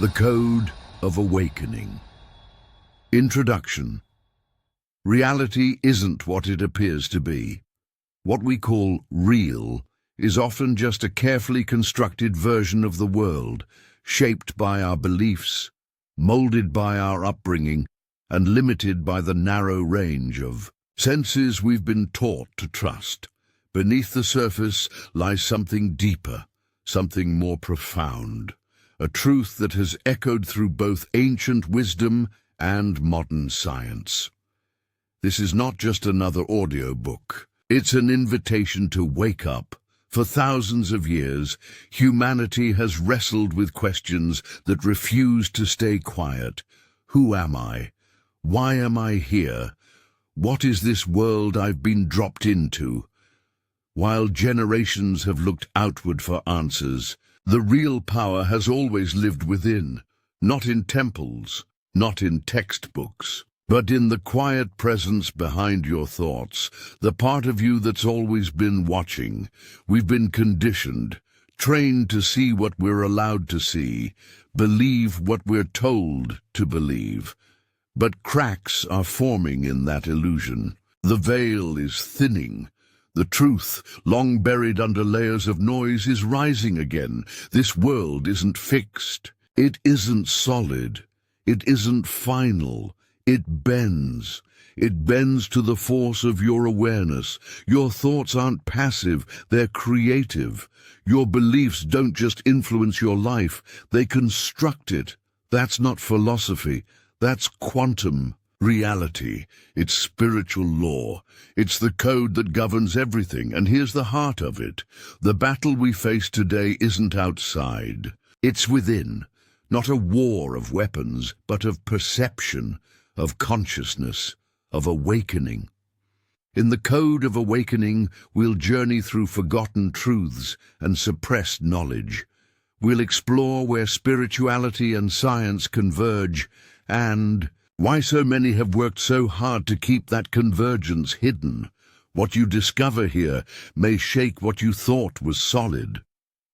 The Code of Awakening. Introduction. Reality isn't what it appears to be. What we call real is often just a carefully constructed version of the world, shaped by our beliefs, molded by our upbringing, and limited by the narrow range of senses we've been taught to trust. Beneath the surface lies something deeper, something more profound. A truth that has echoed through both ancient wisdom and modern science. This is not just another audiobook. It's an invitation to wake up. For thousands of years, humanity has wrestled with questions that refuse to stay quiet. Who am I? Why am I here? What is this world I've been dropped into? While generations have looked outward for answers, the real power has always lived within, not in temples, not in textbooks, but in the quiet presence behind your thoughts, the part of you that's always been watching. We've been conditioned, trained to see what we're allowed to see, believe what we're told to believe. But cracks are forming in that illusion. The veil is thinning. The truth, long buried under layers of noise, is rising again. This world isn't fixed. It isn't solid. It isn't final. It bends. It bends to the force of your awareness. Your thoughts aren't passive, they're creative. Your beliefs don't just influence your life, they construct it. That's not philosophy. That's quantum reality. It's spiritual law. It's the code that governs everything, and here's the heart of it. The battle we face today isn't outside. It's within. Not a war of weapons, but of perception, of consciousness, of awakening. In the Code of Awakening, we'll journey through forgotten truths and suppressed knowledge. We'll explore where spirituality and science converge, and why so many have worked so hard to keep that convergence hidden. What you discover here may shake what you thought was solid,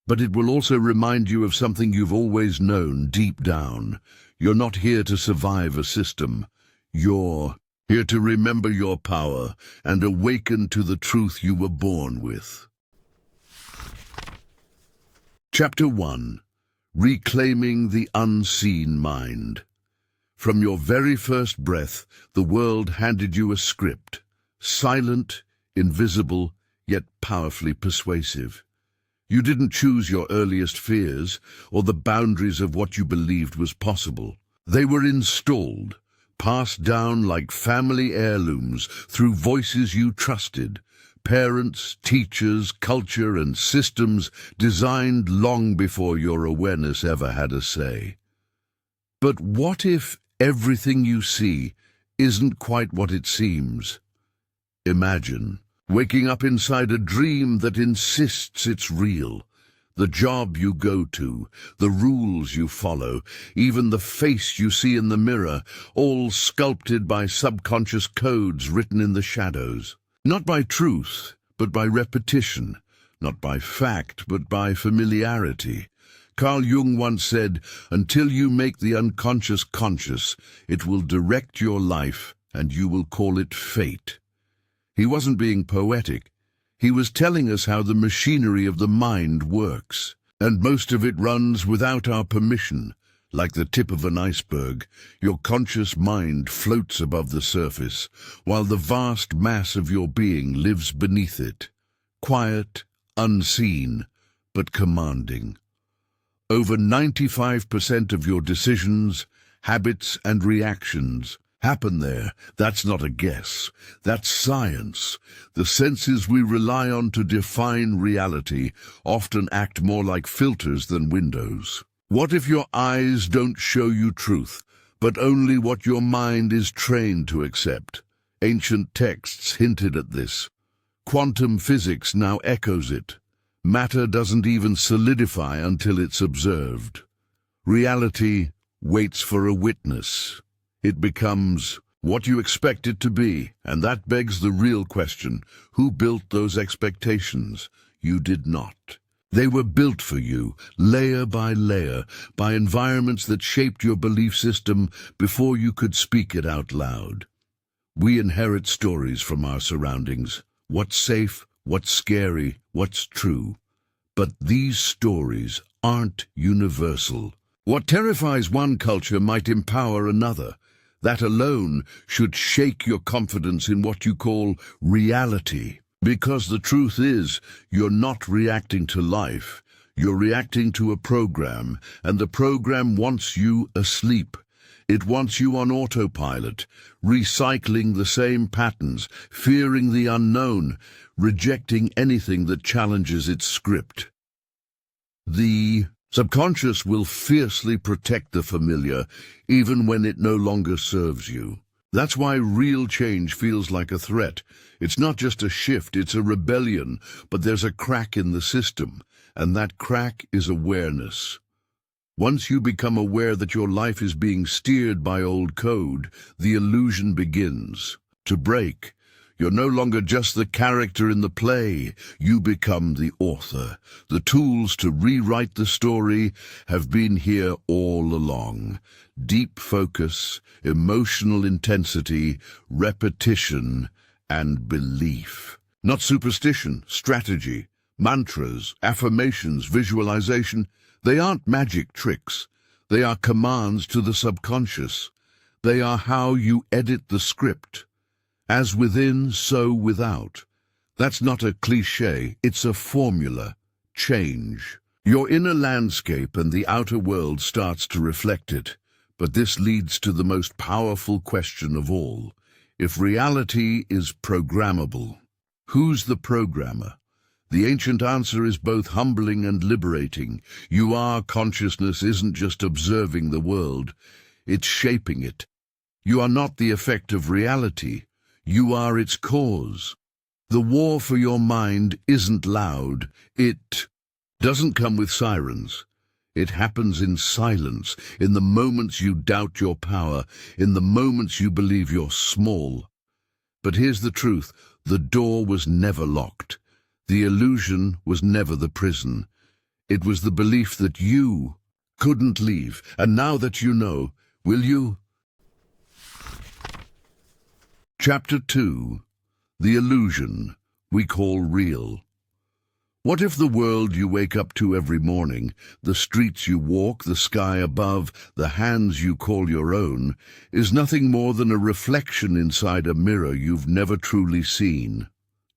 but it will also remind you of something you've always known deep down. You're not here to survive a system. You're here to remember your power and awaken to the truth you were born with. Chapter 1. Reclaiming the Unseen Mind. From your very first breath, the world handed you a script, silent, invisible, yet powerfully persuasive. You didn't choose your earliest fears or the boundaries of what you believed was possible. They were installed, passed down like family heirlooms through voices you trusted, parents, teachers, culture, and systems designed long before your awareness ever had a say. But what if everything you see isn't quite what it seems? Imagine waking up inside a dream that insists it's real. The job you go to, the rules you follow, even the face you see in the mirror, all sculpted by subconscious codes written in the shadows. Not by truth, but by repetition. Not by fact, but by familiarity. Carl Jung once said, "Until you make the unconscious conscious, it will direct your life, and you will call it fate." He wasn't being poetic. He was telling us how the machinery of the mind works, and most of it runs without our permission. Like the tip of an iceberg, your conscious mind floats above the surface, while the vast mass of your being lives beneath it. Quiet, unseen, but commanding. Over 95% of your decisions, habits, and reactions happen there. That's not a guess. That's science. The senses we rely on to define reality often act more like filters than windows. What if your eyes don't show you truth, but only what your mind is trained to accept? Ancient texts hinted at this. Quantum physics now echoes it. Matter doesn't even solidify until it's observed. Reality waits for a witness. It becomes what you expect it to be, and that begs the real question: who built those expectations? You did not. They were built for you, layer by layer, by environments that shaped your belief system before you could speak it out loud. We inherit stories from our surroundings. What's safe, what's scary, what's true. But these stories aren't universal. What terrifies one culture might empower another. That alone should shake your confidence in what you call reality. Because the truth is, you're not reacting to life. You're reacting to a program, and the program wants you asleep. It wants you on autopilot, recycling the same patterns, fearing the unknown, rejecting anything that challenges its script. The subconscious will fiercely protect the familiar, even when it no longer serves you. That's why real change feels like a threat. It's not just a shift, it's a rebellion, but there's a crack in the system, and that crack is awareness. Once you become aware that your life is being steered by old code, the illusion begins to break. You're no longer just the character in the play. You become the author. The tools to rewrite the story have been here all along. Deep focus, emotional intensity, repetition, and belief. Not superstition, strategy, mantras, affirmations, visualization. They aren't magic tricks. They are commands to the subconscious. They are how you edit the script. As within, so without. That's not a cliché, it's a formula. Change. Your inner landscape and the outer world starts to reflect it. But this leads to the most powerful question of all. If reality is programmable, who's the programmer? The ancient answer is both humbling and liberating. Consciousness isn't just observing the world, it's shaping it. You are not the effect of reality. You are its cause. The war for your mind isn't loud. It doesn't come with sirens. It happens in silence, in the moments you doubt your power, in the moments you believe you're small. But here's the truth. The door was never locked. The illusion was never the prison. It was the belief that you couldn't leave. And now that you know, will you? Chapter 2. The illusion we call real. What if the world you wake up to every morning, the streets you walk, the sky above, the hands you call your own, is nothing more than a reflection inside a mirror you've never truly seen?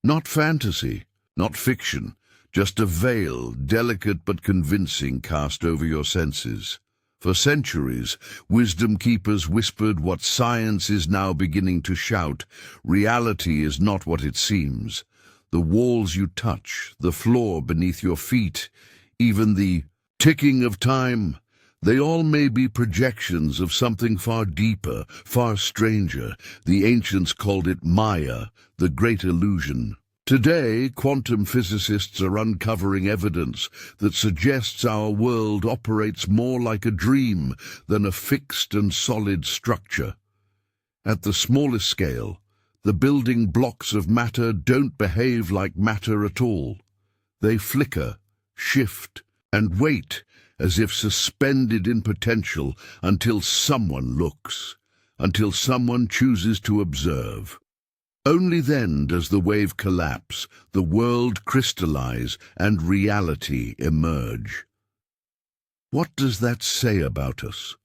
Not fantasy, not fiction, just a veil, delicate but convincing, cast over your senses. For centuries, wisdom keepers whispered what science is now beginning to shout. Reality is not what it seems. The walls you touch, the floor beneath your feet, even the ticking of time, they all may be projections of something far deeper, far stranger. The ancients called it Maya, the great illusion. Today, quantum physicists are uncovering evidence that suggests our world operates more like a dream than a fixed and solid structure. At the smallest scale, the building blocks of matter don't behave like matter at all. They flicker, shift, and wait as if suspended in potential until someone looks, until someone chooses to observe. Only then does the wave collapse, the world crystallize, and reality emerge. What does that say about us?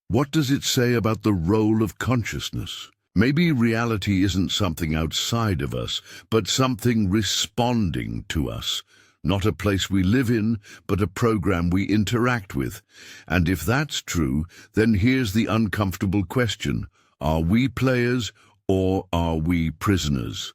What does it say about the role of consciousness? Maybe reality isn't something outside of us, but something responding to us. Not a place we live in, but a program we interact with. And if that's true, then here's the uncomfortable question. Are we players, or are we prisoners?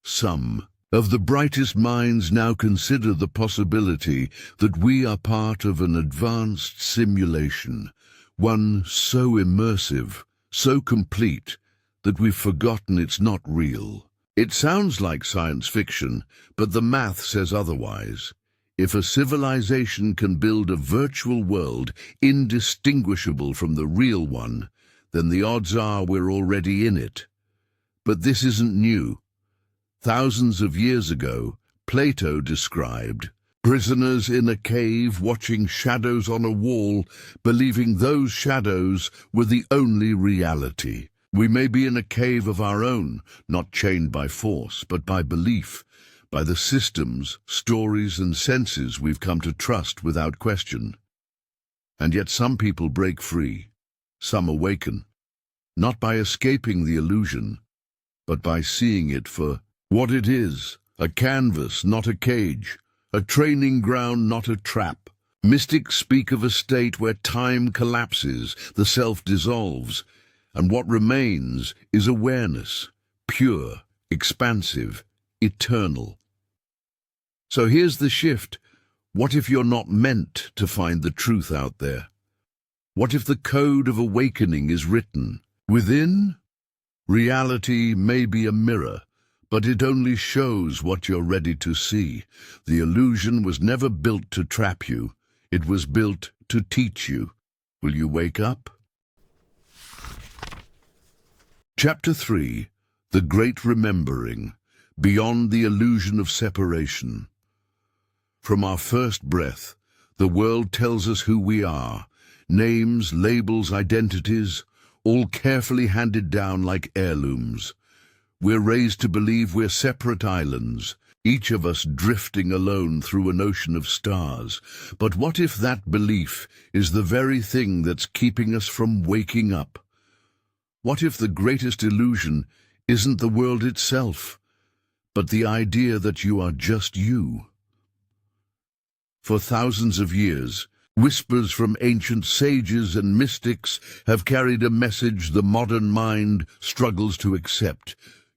Some of the brightest minds now consider the possibility that we are part of an advanced simulation, one so immersive, so complete, that we've forgotten it's not real. It sounds like science fiction, but the math says otherwise. If a civilization can build a virtual world indistinguishable from the real one, then the odds are we're already in it. But this isn't new. Thousands of years ago, Plato described. Prisoners in a cave watching shadows on a wall, believing those shadows were the only reality. We may be in a cave of our own, not chained by force, but by belief, by the systems, stories, and senses we've come to trust without question. And yet some people break free, some awaken, not by escaping the illusion, but by seeing it for what it is, a canvas, not a cage, a training ground, not a trap. Mystics speak of a state where time collapses, the self dissolves, and what remains is awareness, pure, expansive, eternal. So here's the shift. What if you're not meant to find the truth out there? What if the code of awakening is written within? Reality may be a mirror, but it only shows what you're ready to see. The illusion was never built to trap you. It was built to teach you. Will you wake up? Chapter 3. The Great Remembering. Beyond the Illusion of Separation. From our first breath, the world tells us who we are. Names, labels, identities, all carefully handed down like heirlooms. We're raised to believe we're separate islands, each of us drifting alone through an ocean of stars. But what if that belief is the very thing that's keeping us from waking up? What if the greatest illusion isn't the world itself, but the idea that you are just you? For thousands of years, whispers from ancient sages and mystics have carried a message the modern mind struggles to accept.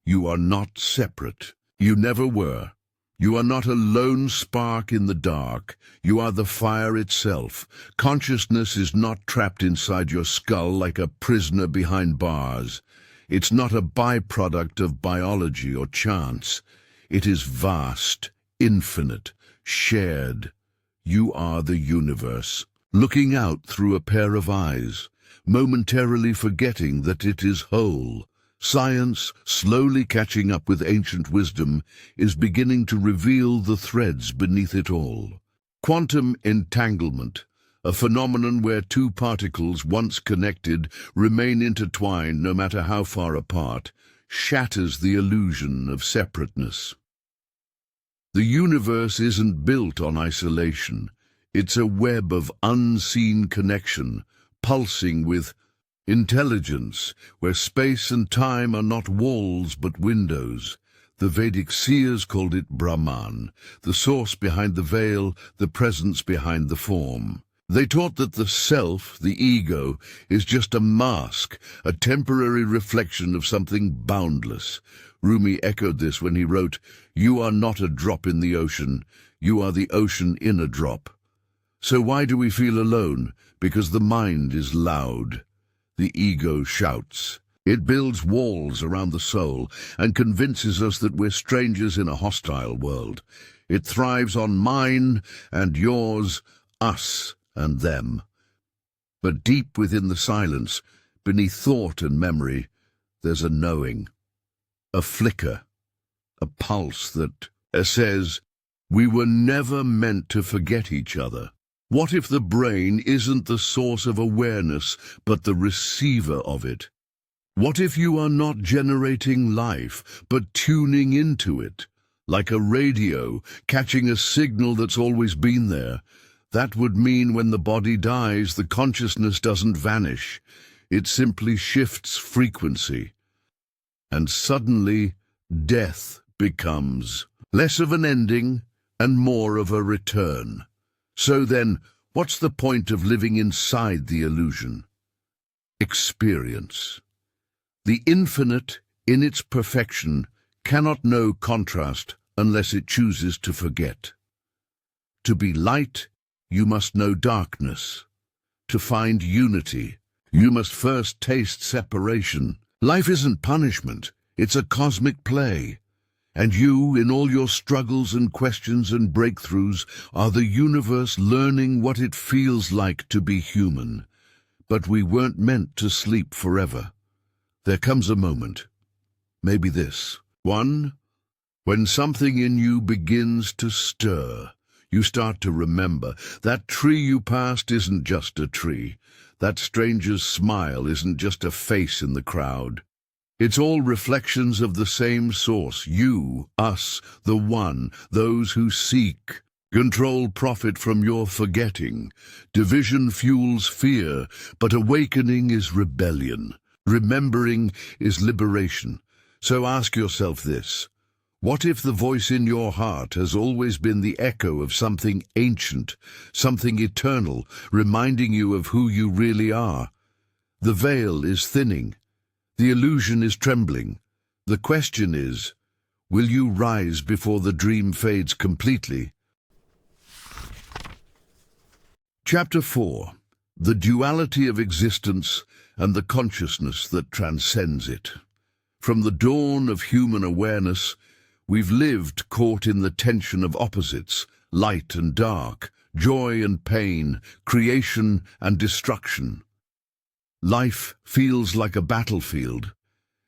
You are not separate. You never were. You are not a lone spark in the dark. You are the fire itself. Consciousness is not trapped inside your skull like a prisoner behind bars. It's not a byproduct of biology or chance. It is vast, infinite, shared. You are the universe, looking out through a pair of eyes, momentarily forgetting that it is whole. Science, slowly catching up with ancient wisdom, is beginning to reveal the threads beneath it all. Quantum entanglement, a phenomenon where two particles, once connected, remain intertwined no matter how far apart, shatters the illusion of separateness. The universe isn't built on isolation. It's a web of unseen connection, pulsing with intelligence, where space and time are not walls but windows. The Vedic seers called it Brahman, the source behind the veil, the presence behind the form. They taught that the self, the ego, is just a mask, a temporary reflection of something boundless. Rumi echoed this when he wrote, "You are not a drop in the ocean, you are the ocean in a drop." So why do we feel alone? Because the mind is loud. The ego shouts. It builds walls around the soul and convinces us that we're strangers in a hostile world. It thrives on mine and yours, us and them. But deep within the silence, beneath thought and memory, there's a knowing, a flicker, a pulse that says, we were never meant to forget each other. What if the brain isn't the source of awareness, but the receiver of it? What if you are not generating life, but tuning into it, like a radio, catching a signal that's always been there? That would mean when the body dies, the consciousness doesn't vanish. It simply shifts frequency. And suddenly, death becomes less of an ending and more of a return. So then, what's the point of living inside the illusion? Experience. The infinite, in its perfection, cannot know contrast unless it chooses to forget. To be light, you must know darkness. To find unity, you must first taste separation. Life isn't punishment, it's a cosmic play. And you, in all your struggles and questions and breakthroughs, are the universe learning what it feels like to be human. But we weren't meant to sleep forever. There comes a moment, maybe this, one, When something in you begins to stir, you start to remember that tree you passed isn't just a tree. That stranger's smile isn't just a face in the crowd. It's all reflections of the same source, you, us, the one, those who seek. Control profit from your forgetting. Division fuels fear, but awakening is rebellion. Remembering is liberation. So ask yourself this. What if the voice in your heart has always been the echo of something ancient, something eternal, reminding you of who you really are? The veil is thinning. The illusion is trembling. The question is, will you rise before the dream fades completely? Chapter 4. The Duality of Existence and the Consciousness that Transcends It. From the dawn of human awareness, we've lived caught in the tension of opposites, light and dark, joy and pain, creation and destruction. Life feels like a battlefield,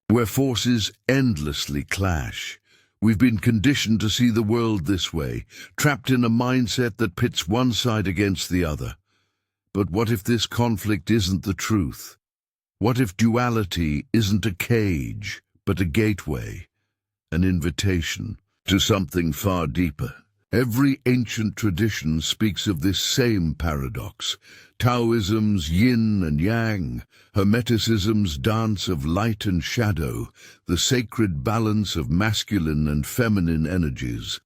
where forces endlessly clash. We've been conditioned to see the world this way, trapped in a mindset that pits one side against the other. But what if this conflict isn't the truth? What if duality isn't a cage, but a gateway, an invitation to something far deeper? Every ancient tradition speaks of this same paradox. Taoism's yin and yang, Hermeticism's dance of light and shadow, the sacred balance of masculine and feminine energies.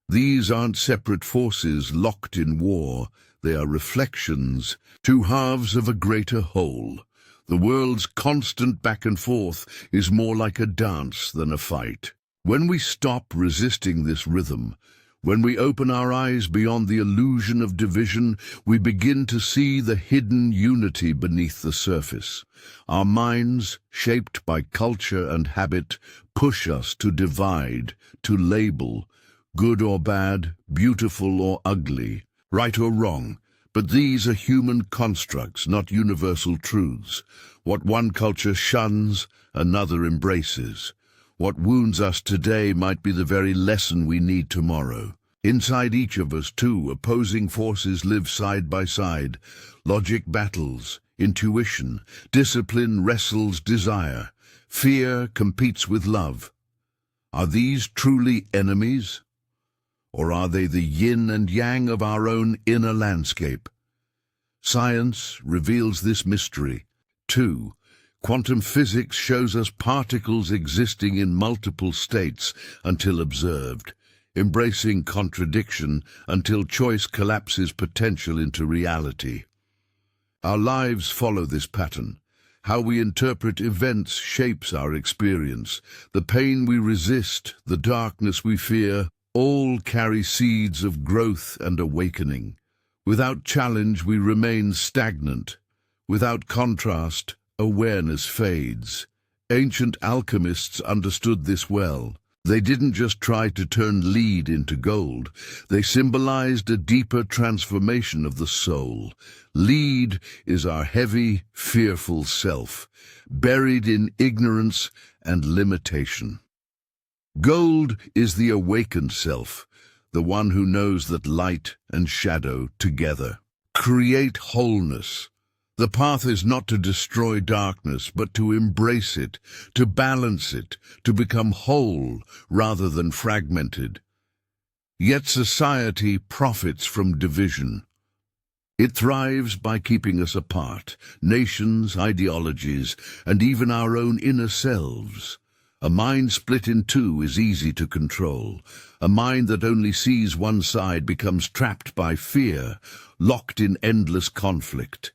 These aren't separate forces locked in war, they are reflections, two halves of a greater whole. The world's constant back and forth is more like a dance than a fight. When we stop resisting this rhythm, when we open our eyes beyond the illusion of division, we begin to see the hidden unity beneath the surface. Our minds, shaped by culture and habit, push us to divide, to label, good or bad, beautiful or ugly, right or wrong. But these are human constructs, not universal truths. What one culture shuns, another embraces. What wounds us today might be the very lesson we need tomorrow. Inside each of us, too, opposing forces live side by side. Logic battles, intuition, discipline wrestles desire. Fear competes with love. Are these truly enemies? Or are they the yin and yang of our own inner landscape? Science reveals this mystery. 2. Quantum physics shows us particles existing in multiple states until observed, embracing contradiction until choice collapses potential into reality. Our lives follow this pattern. How we interpret events shapes our experience. The pain we resist, the darkness we fear, all carry seeds of growth and awakening. Without challenge, we remain stagnant. Without contrast, awareness fades. Ancient alchemists understood this well. They didn't just try to turn lead into gold. They symbolized a deeper transformation of the soul. Lead is our heavy, fearful self, buried in ignorance and limitation. Gold is the awakened self, the one who knows that light and shadow together create wholeness. The path is not to destroy darkness, but to embrace it, to balance it, to become whole rather than fragmented. Yet society profits from division. It thrives by keeping us apart, nations, ideologies, and even our own inner selves. A mind split in two is easy to control. A mind that only sees one side becomes trapped by fear, locked in endless conflict.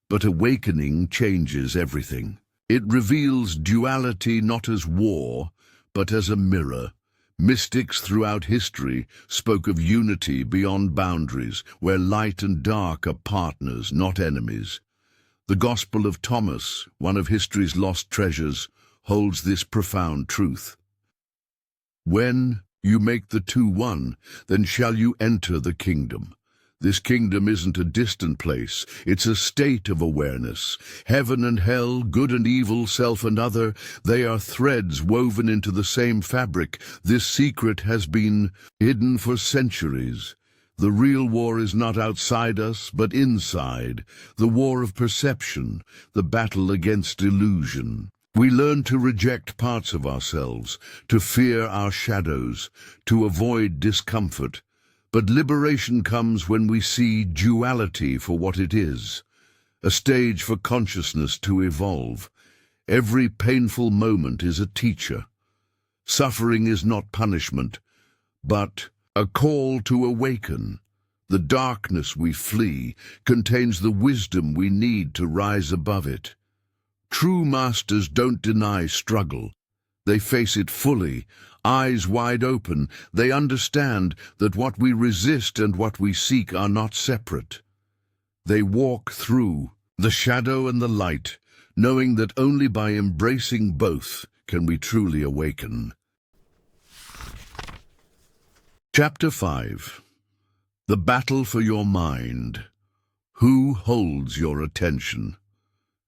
But awakening changes everything. It reveals duality not as war, but as a mirror. Mystics throughout history spoke of unity beyond boundaries, where light and dark are partners, not enemies. The Gospel of Thomas, one of history's lost treasures, holds this profound truth. When you make the two one, then shall you enter the kingdom. This kingdom isn't a distant place, it's a state of awareness. Heaven and hell, good and evil, self and other, they are threads woven into the same fabric. This secret has been hidden for centuries. The real war is not outside us, but inside. The war of perception, the battle against illusion. We learn to reject parts of ourselves, to fear our shadows, to avoid discomfort. But liberation comes when we see duality for what it is, a stage for consciousness to evolve. Every painful moment is a teacher. Suffering is not punishment, but a call to awaken. The darkness we flee contains the wisdom we need to rise above it. True masters don't deny struggle. They face it fully, eyes wide open. They understand that what we resist and what we seek are not separate. They walk through the shadow and the light, knowing that only by embracing both can we truly awaken. Chapter 5. The Battle for Your Mind. Who holds your attention?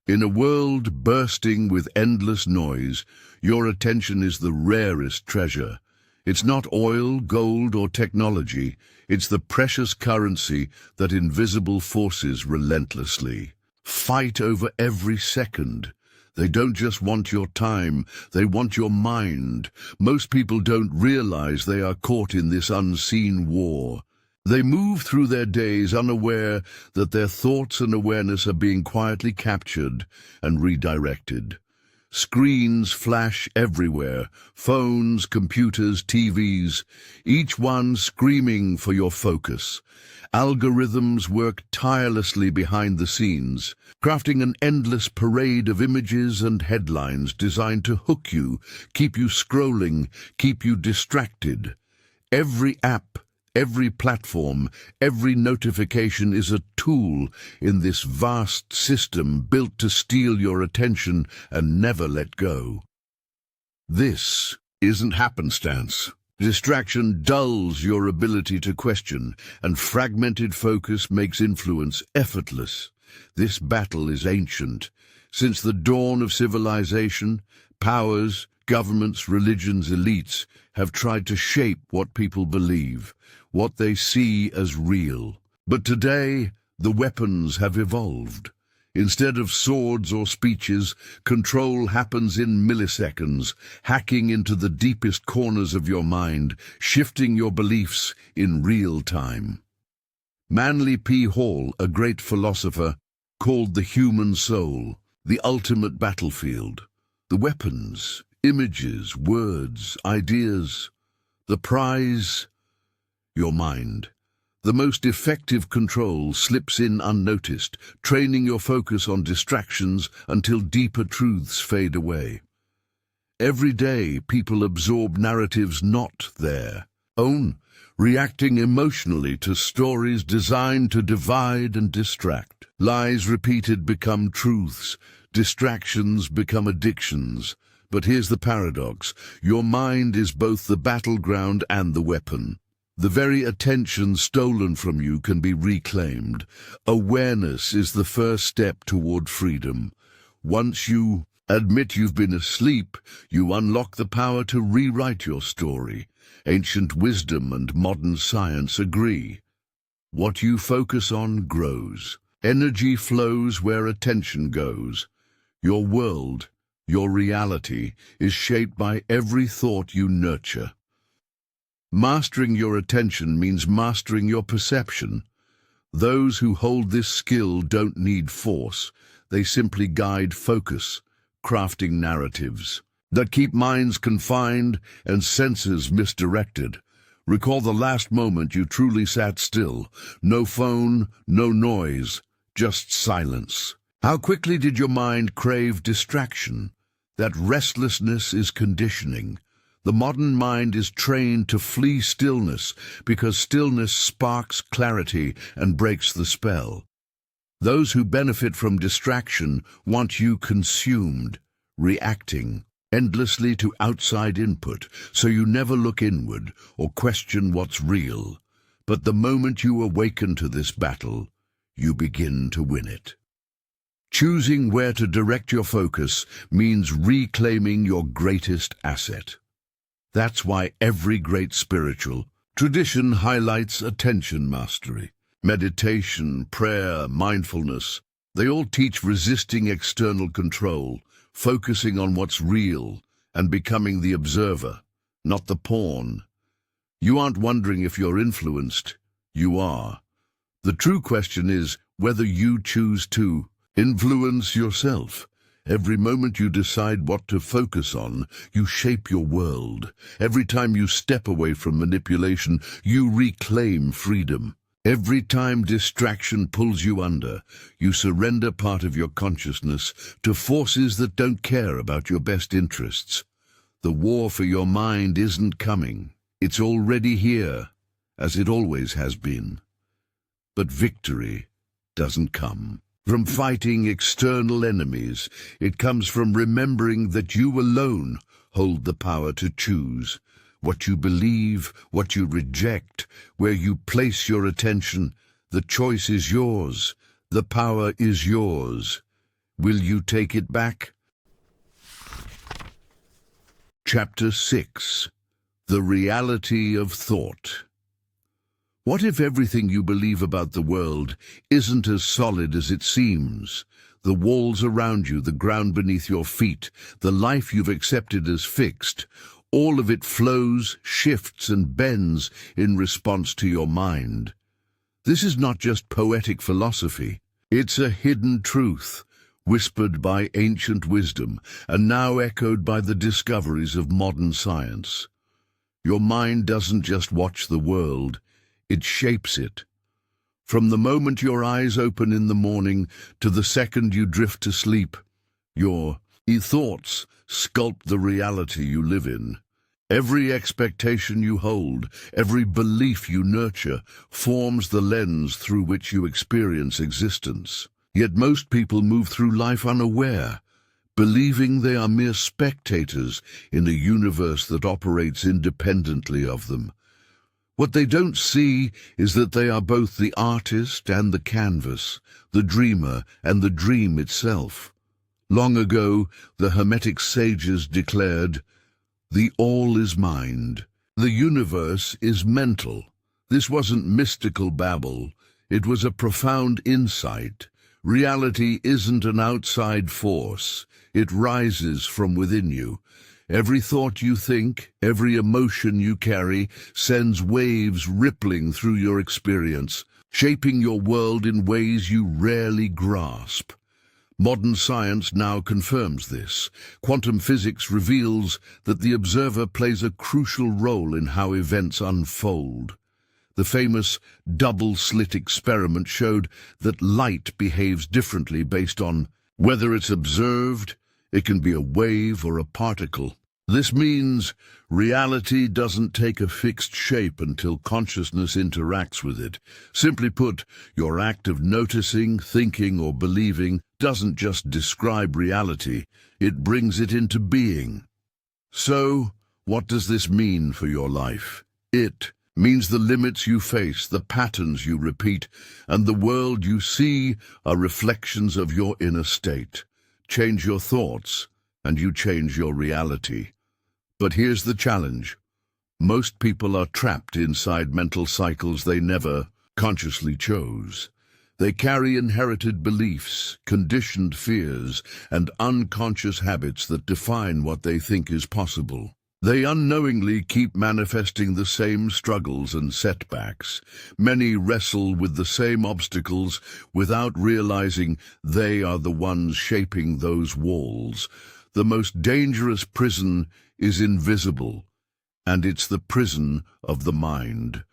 In a world bursting with endless noise, your attention is the rarest treasure. It's not oil, gold, or technology. It's the precious currency that invisible forces relentlessly fight over every second. They don't just want your time, they want your mind. Most people don't realize they are caught in this unseen war. They move through their days unaware that their thoughts and awareness are being quietly captured and redirected. Screens flash everywhere, phones, computers, TVs, each one screaming for your focus. Algorithms work tirelessly behind the scenes, crafting an endless parade of images and headlines designed to hook you, keep you scrolling, keep you distracted. Every app, every platform, every notification is a tool in this vast system built to steal your attention and never let go. This isn't happenstance. Distraction dulls your ability to question, and fragmented focus makes influence effortless. This battle is ancient. Since the dawn of civilization, powers, governments, religions, elites have tried to shape what people believe, what they see as real. But today, the weapons have evolved. Instead of swords or speeches, control happens in milliseconds, hacking into the deepest corners of your mind, shifting your beliefs in real time. Manly P. Hall, a great philosopher, called the human soul the ultimate battlefield. The weapons, images, words, ideas. The prize, your mind. The most effective control slips in unnoticed, training your focus on distractions until deeper truths fade away. Every day, people absorb narratives not their own, reacting emotionally to stories designed to divide and distract. Lies repeated become truths, distractions become addictions. But here's the paradox: your mind is both the battleground and the weapon. The very attention stolen from you can be reclaimed. Awareness is the first step toward freedom. Once you admit you've been asleep, you unlock the power to rewrite your story. Ancient wisdom and modern science agree. What you focus on grows. Energy flows where attention goes. Your world, your reality, is shaped by every thought you nurture. Mastering your attention means mastering your perception. Those who hold this skill don't need force. They simply guide focus, crafting narratives that keep minds confined and senses misdirected. Recall the last moment you truly sat still. No phone, no noise, just silence. How quickly did your mind crave distraction? That restlessness is conditioning. The modern mind is trained to flee stillness because stillness sparks clarity and breaks the spell. Those who benefit from distraction want you consumed, reacting endlessly to outside input, so you never look inward or question what's real. But the moment you awaken to this battle, you begin to win it. Choosing where to direct your focus means reclaiming your greatest asset. That's why every great spiritual tradition highlights attention mastery. Meditation, prayer, mindfulness, they all teach resisting external control, focusing on what's real, and becoming the observer, not the pawn. You aren't wondering if you're influenced. You are. The true question is whether you choose to influence yourself. Every moment you decide what to focus on, you shape your world. Every time you step away from manipulation, you reclaim freedom. Every time distraction pulls you under, you surrender part of your consciousness to forces that don't care about your best interests. The war for your mind isn't coming. It's already here, as it always has been. But victory doesn't come from fighting external enemies. It comes from remembering that you alone hold the power to choose what you believe, what you reject, where you place your attention. The choice is yours. The power is yours. Will you take it back? Chapter 6. The Reality of Thought. What if everything you believe about the world isn't as solid as it seems? The walls around you, the ground beneath your feet, the life you've accepted as fixed, all of it flows, shifts, and bends in response to your mind. This is not just poetic philosophy. It's a hidden truth, whispered by ancient wisdom, and now echoed by the discoveries of modern science. Your mind doesn't just watch the world, it shapes it. From the moment your eyes open in the morning to the second you drift to sleep, your thoughts sculpt the reality you live in. Every expectation you hold, every belief you nurture, forms the lens through which you experience existence. Yet most people move through life unaware, believing they are mere spectators in a universe that operates independently of them. What they don't see is that they are both the artist and the canvas, the dreamer and the dream itself. Long ago, the Hermetic sages declared, "The all is mind. The universe is mental." This wasn't mystical babble. It was a profound insight. Reality isn't an outside force. It rises from within you. Every thought you think, every emotion you carry, sends waves rippling through your experience, shaping your world in ways you rarely grasp. Modern science now confirms this. Quantum physics reveals that the observer plays a crucial role in how events unfold. The famous double-slit experiment showed that light behaves differently based on whether it's observed. It can be a wave or a particle. This means reality doesn't take a fixed shape until consciousness interacts with it. Simply put, your act of noticing, thinking, or believing doesn't just describe reality, it brings it into being. So, what does this mean for your life? It means the limits you face, the patterns you repeat, and the world you see are reflections of your inner state. Change your thoughts, and you change your reality. But here's the challenge. Most people are trapped inside mental cycles they never consciously chose. They carry inherited beliefs, conditioned fears, and unconscious habits that define what they think is possible. They unknowingly keep manifesting the same struggles and setbacks. Many wrestle with the same obstacles without realizing they are the ones shaping those walls. The most dangerous prison is invisible, and it's the prison of the mind.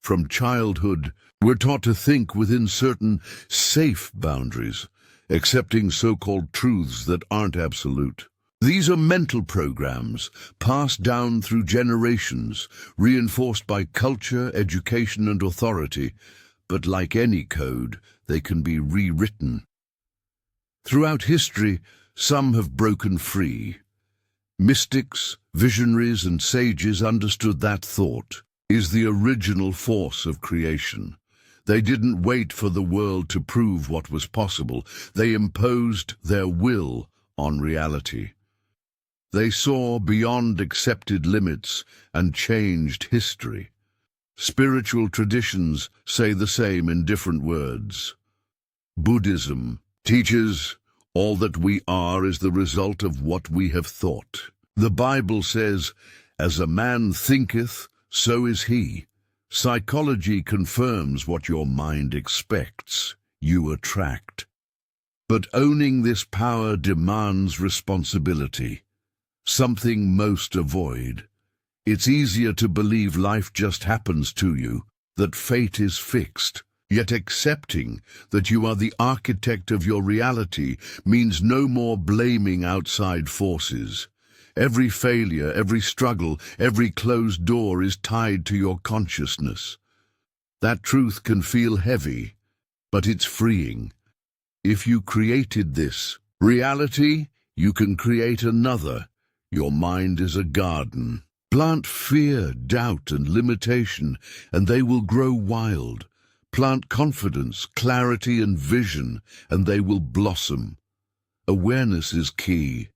From childhood, we're taught to think within certain safe boundaries, accepting so-called truths that aren't absolute. These are mental programs passed down through generations, reinforced by culture, education, and authority. But like any code, they can be rewritten. Throughout history, some have broken free. Mystics, visionaries, and sages understood that thought. is the original force of creation. They didn't wait for the world to prove what was possible. They imposed their will on reality. They saw beyond accepted limits and changed history. Spiritual traditions say the same in different words. Buddhism teaches all that we are is the result of what we have thought. The Bible says, "As a man thinketh, so is he." Psychology confirms what your mind expects, you attract. But owning this power demands responsibility, something most avoid. It's easier to believe life just happens to you, that fate is fixed. Yet accepting that you are the architect of your reality means no more blaming outside forces. Every failure, every struggle, every closed door is tied to your consciousness. That truth can feel heavy, but it's freeing. If you created this reality, you can create another. Your mind is a garden. Plant fear, doubt, and limitation, and they will grow wild. Plant confidence, clarity, and vision, and they will blossom. Awareness is key.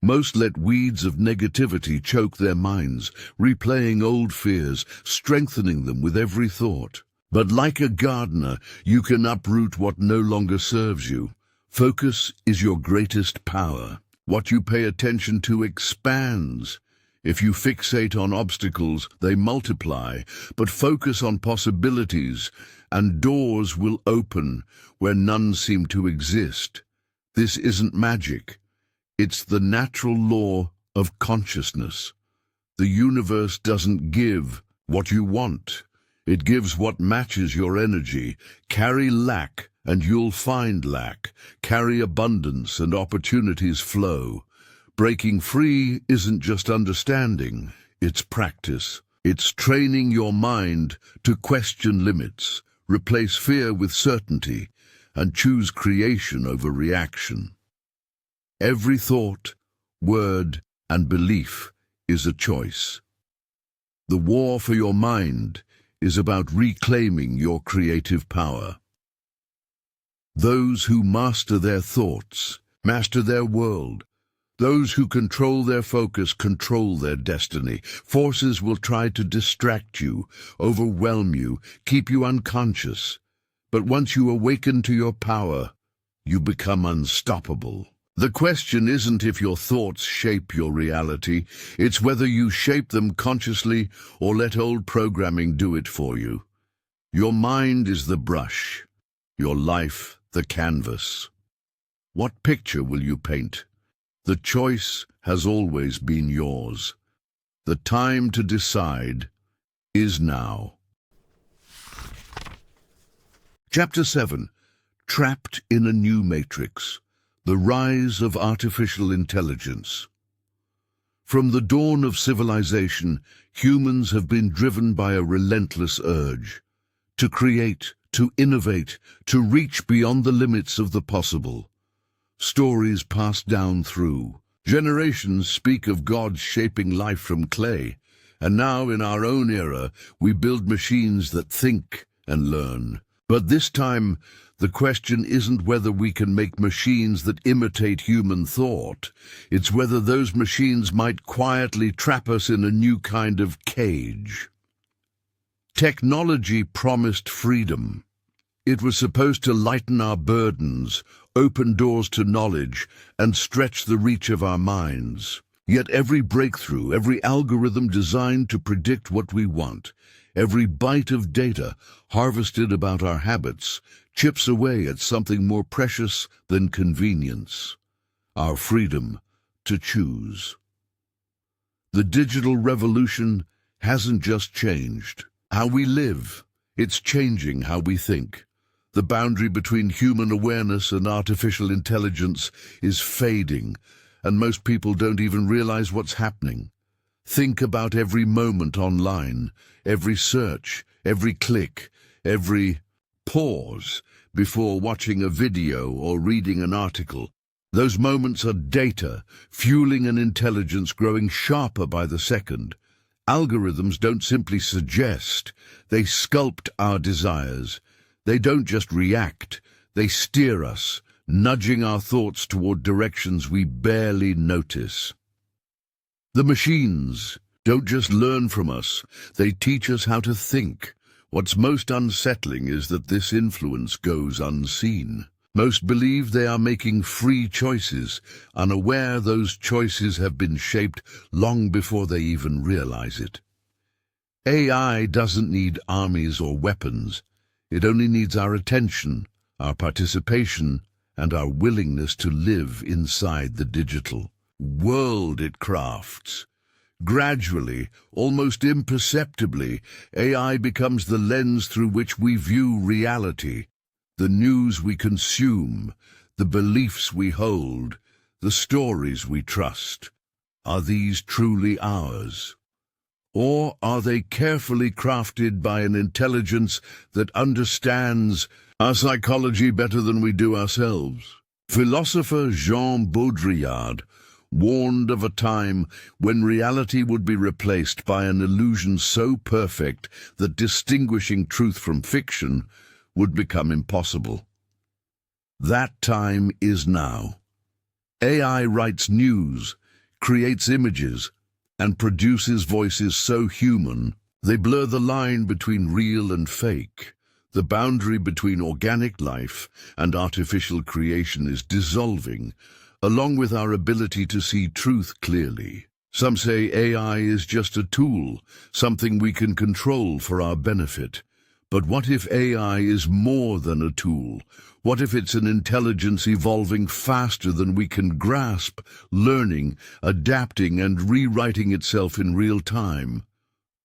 Most let weeds of negativity choke their minds, replaying old fears, strengthening them with every thought. But like a gardener, you can uproot what no longer serves you. Focus is your greatest power. What you pay attention to expands. If you fixate on obstacles, they multiply, but focus on possibilities, and doors will open where none seem to exist. This isn't magic. It's the natural law of consciousness. The universe doesn't give what you want. It gives what matches your energy. Carry lack, and you'll find lack. Carry abundance, and opportunities flow. Breaking free isn't just understanding, it's practice. It's training your mind to question limits, replace fear with certainty, and choose creation over reaction. Every thought, word, and belief is a choice. The war for your mind is about reclaiming your creative power. Those who master their thoughts, master their world. Those who control their focus control their destiny. Forces will try to distract you, overwhelm you, keep you unconscious. But once you awaken to your power, you become unstoppable. The question isn't if your thoughts shape your reality, it's whether you shape them consciously or let old programming do it for you. Your mind is the brush, your life the canvas. What picture will you paint? The choice has always been yours. The time to decide is now. Chapter 7. Trapped in a New Matrix. The Rise of Artificial Intelligence. From the dawn of civilization, humans have been driven by a relentless urge to create, to innovate, to reach beyond the limits of the possible. Stories passed down through generations speak of God shaping life from clay, and now in our own era we build machines that think and learn. But this time, the question isn't whether we can make machines that imitate human thought. It's whether those machines might quietly trap us in a new kind of cage. Technology promised freedom. It was supposed to lighten our burdens, open doors to knowledge, and stretch the reach of our minds. Yet every breakthrough, every algorithm designed to predict what we want, every byte of data harvested about our habits, chips away at something more precious than convenience, our freedom to choose. The digital revolution hasn't just changed how we live, it's changing how we think. The boundary between human awareness and artificial intelligence is fading, and most people don't even realize what's happening. Think about every moment online, every search, every click, every pause before watching a video or reading an article. Those moments are data, fueling an intelligence growing sharper by the second. Algorithms don't simply suggest, they sculpt our desires. They don't just react, they steer us, nudging our thoughts toward directions we barely notice. The machines don't just learn from us, they teach us how to think. What's most unsettling is that this influence goes unseen. Most believe they are making free choices, unaware those choices have been shaped long before they even realize it. AI doesn't need armies or weapons. It only needs our attention, our participation, and our willingness to live inside the digital world it crafts. Gradually, almost imperceptibly, AI becomes the lens through which we view reality. The news we consume, the beliefs we hold, the stories we trust. Are these truly ours? Or are they carefully crafted by an intelligence that understands our psychology better than we do ourselves? Philosopher Jean Baudrillard warned of a time when reality would be replaced by an illusion so perfect that distinguishing truth from fiction would become impossible. That time is now. AI writes news, creates images, and produces voices so human, they blur the line between real and fake. The boundary between organic life and artificial creation is dissolving, along with our ability to see truth clearly. Some say AI is just a tool, something we can control for our benefit. But what if AI is more than a tool? What if it's an intelligence evolving faster than we can grasp, learning, adapting, and rewriting itself in real time?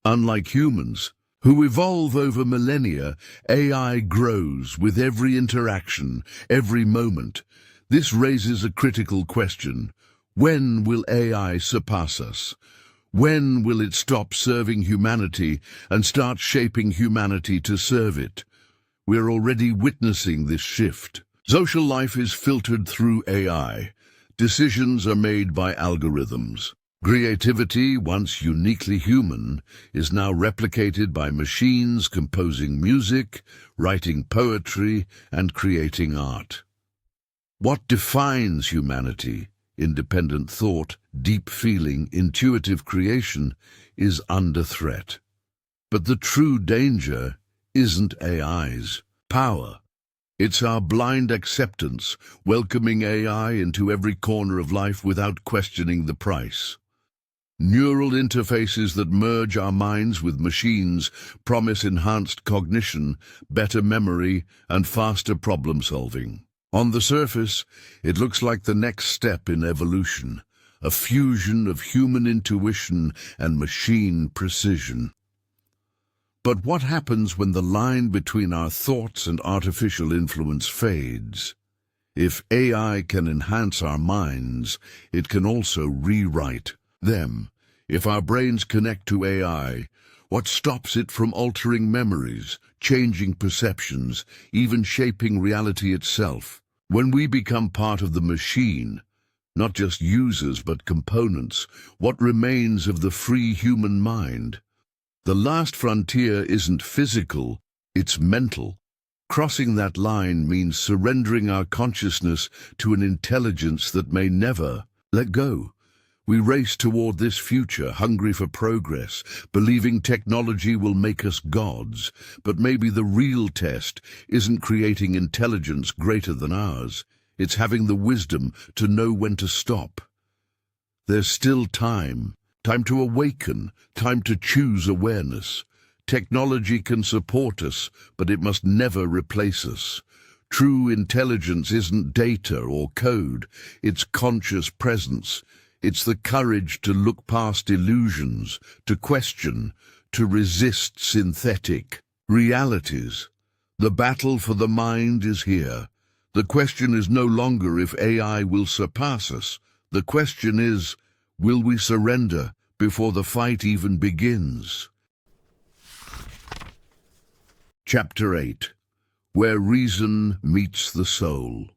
Unlike humans, who evolve over millennia, AI grows with every interaction, every moment. This raises a critical question. When will AI surpass us? When will it stop serving humanity and start shaping humanity to serve it? We're already witnessing this shift. Social life is filtered through AI. Decisions are made by algorithms. Creativity, once uniquely human, is now replicated by machines composing music, writing poetry, and creating art. What defines humanity? Independent thought, deep feeling, intuitive creation is under threat. But the true danger isn't AI's power. It's our blind acceptance, welcoming AI into every corner of life without questioning the price. Neural interfaces that merge our minds with machines promise enhanced cognition, better memory, and faster problem-solving. On the surface, it looks like the next step in evolution, a fusion of human intuition and machine precision. But what happens when the line between our thoughts and artificial influence fades? If AI can enhance our minds, it can also rewrite them. If our brains connect to AI, what stops it from altering memories, changing perceptions, even shaping reality itself? When we become part of the machine, not just users but components, what remains of the free human mind? The last frontier isn't physical, it's mental. Crossing that line means surrendering our consciousness to an intelligence that may never let go. We race toward this future, hungry for progress, believing technology will make us gods. But maybe the real test isn't creating intelligence greater than ours. It's having the wisdom to know when to stop. There's still time to awaken, time to choose awareness. Technology can support us, but it must never replace us. True intelligence isn't data or code, it's conscious presence. It's the courage to look past illusions, to question, to resist synthetic realities. The battle for the mind is here. The question is no longer if AI will surpass us. The question is, will we surrender before the fight even begins? Chapter 8. Where Reason Meets the Soul.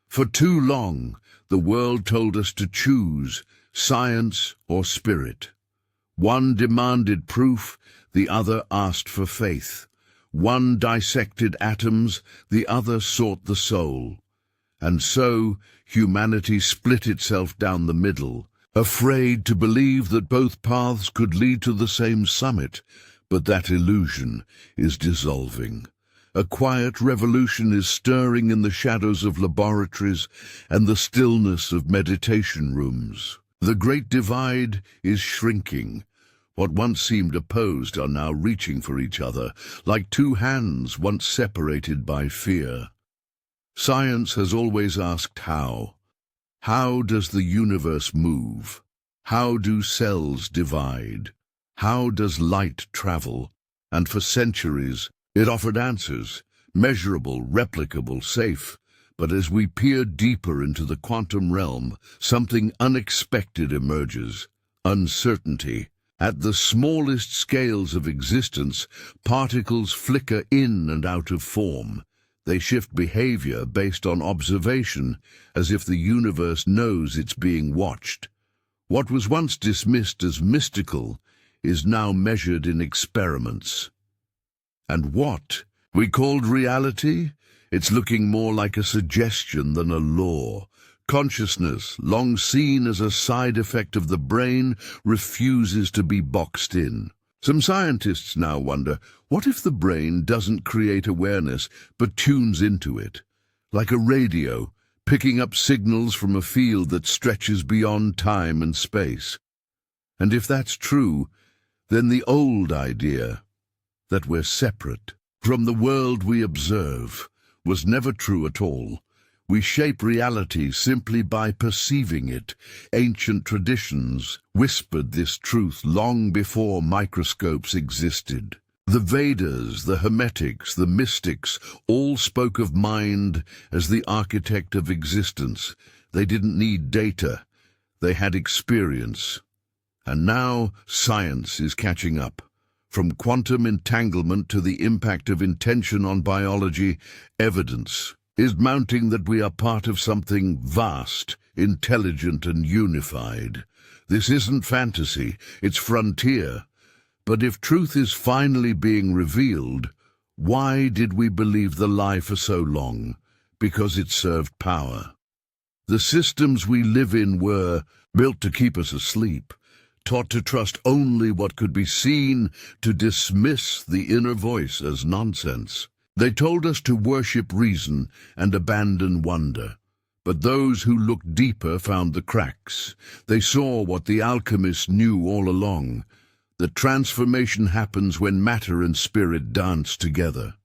For too long, the world told us to choose science or spirit. One demanded proof, the other asked for faith. One dissected atoms, the other sought the soul. And so humanity split itself down the middle, afraid to believe that both paths could lead to the same summit. But that illusion is dissolving. A quiet revolution is stirring in the shadows of laboratories and the stillness of meditation rooms. The great divide is shrinking. What once seemed opposed are now reaching for each other, like two hands once separated by fear. Science has always asked how. How does the universe move? How do cells divide? How does light travel? And for centuries, it offered answers, measurable, replicable, safe. But as we peer deeper into the quantum realm, something unexpected emerges: uncertainty. At the smallest scales of existence, particles flicker in and out of form. They shift behavior based on observation, as if the universe knows it's being watched. What was once dismissed as mystical is now measured in experiments. And what we called reality? It's looking more like a suggestion than a law. Consciousness, long seen as a side effect of the brain, refuses to be boxed in. Some scientists now wonder, what if the brain doesn't create awareness but tunes into it? Like a radio, picking up signals from a field that stretches beyond time and space. And if that's true, then the old idea that we're separate from the world we observe was never true at all. We shape reality simply by perceiving it. Ancient traditions whispered this truth long before microscopes existed. The Vedas, the Hermetics, the mystics all spoke of mind as the architect of existence. They didn't need data, they had experience. And now science is catching up. From quantum entanglement to the impact of intention on biology, evidence is mounting that we are part of something vast, intelligent and unified. This isn't fantasy, it's frontier. But if truth is finally being revealed, why did we believe the lie for so long? Because it served power. The systems we live in were built to keep us asleep, taught to trust only what could be seen, to dismiss the inner voice as nonsense. They told us to worship reason and abandon wonder. But those who looked deeper found the cracks. They saw what the alchemists knew all along, that transformation happens when matter and spirit dance together.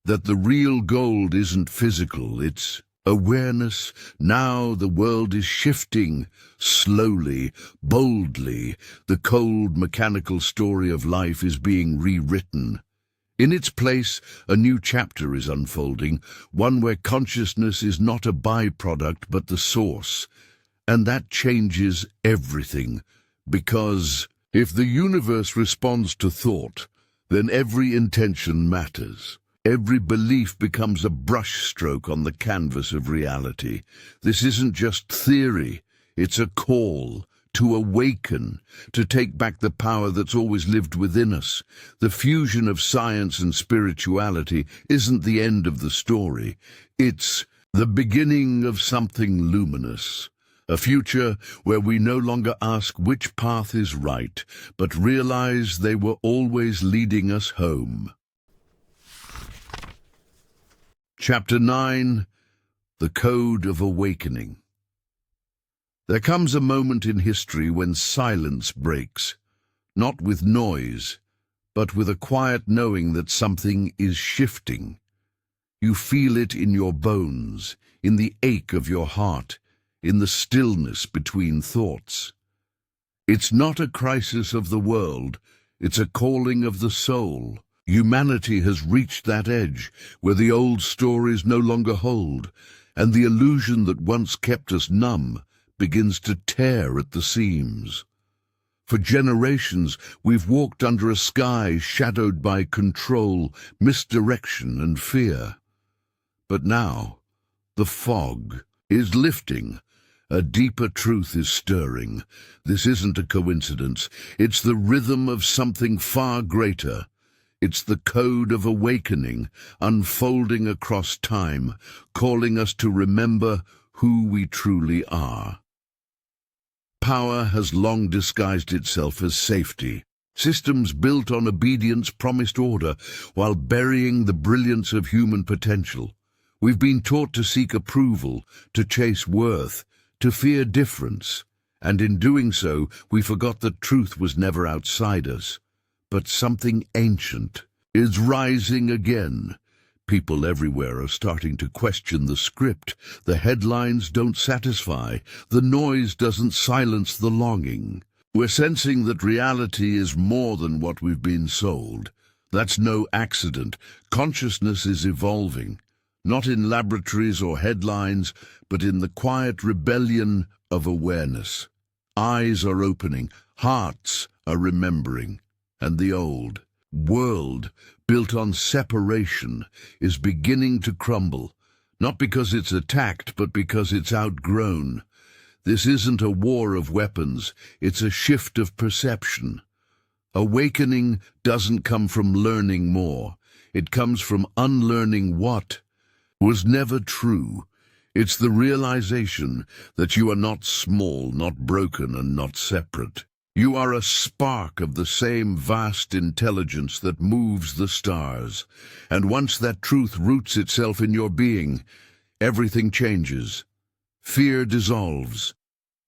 That the real gold isn't physical, it's awareness. Now the world is shifting, slowly, boldly. The cold, mechanical story of life is being rewritten. In its place, a new chapter is unfolding, one where consciousness is not a byproduct but the source. And that changes everything, because if the universe responds to thought, then every intention matters. Every belief becomes a brushstroke on the canvas of reality. This isn't just theory, it's a call to awaken, to take back the power that's always lived within us. The fusion of science and spirituality isn't the end of the story. It's the beginning of something luminous. A future where we no longer ask which path is right, but realize they were always leading us home. Chapter 9. The Code of Awakening. There comes a moment in history when silence breaks, not with noise, but with a quiet knowing that something is shifting. You feel it in your bones, in the ache of your heart, in the stillness between thoughts. It's not a crisis of the world, it's a calling of the soul. Humanity has reached that edge where the old stories no longer hold, and the illusion that once kept us numb begins to tear at the seams. For generations, we've walked under a sky shadowed by control, misdirection, and fear. But now, the fog is lifting, A deeper truth is stirring. This isn't a coincidence. It's the rhythm of something far greater. It's the code of awakening, unfolding across time, calling us to remember who we truly are. Power has long disguised itself as safety. Systems built on obedience promised order, while burying the brilliance of human potential. We've been taught to seek approval, to chase worth, to fear difference, and in doing so, we forgot that truth was never outside us. But something ancient is rising again. People everywhere are starting to question the script. The headlines don't satisfy. The noise doesn't silence the longing. We're sensing that reality is more than what we've been sold. That's no accident. Consciousness is evolving, not in laboratories or headlines, but in the quiet rebellion of awareness. Eyes are opening, hearts are remembering, and the old world, built on separation, is beginning to crumble, not because it's attacked, but because it's outgrown. This isn't a war of weapons, it's a shift of perception. Awakening doesn't come from learning more. It comes from unlearning what was never true. It's the realization that you are not small, not broken, and not separate. You are a spark of the same vast intelligence that moves the stars. And once that truth roots itself in your being, everything changes. Fear dissolves,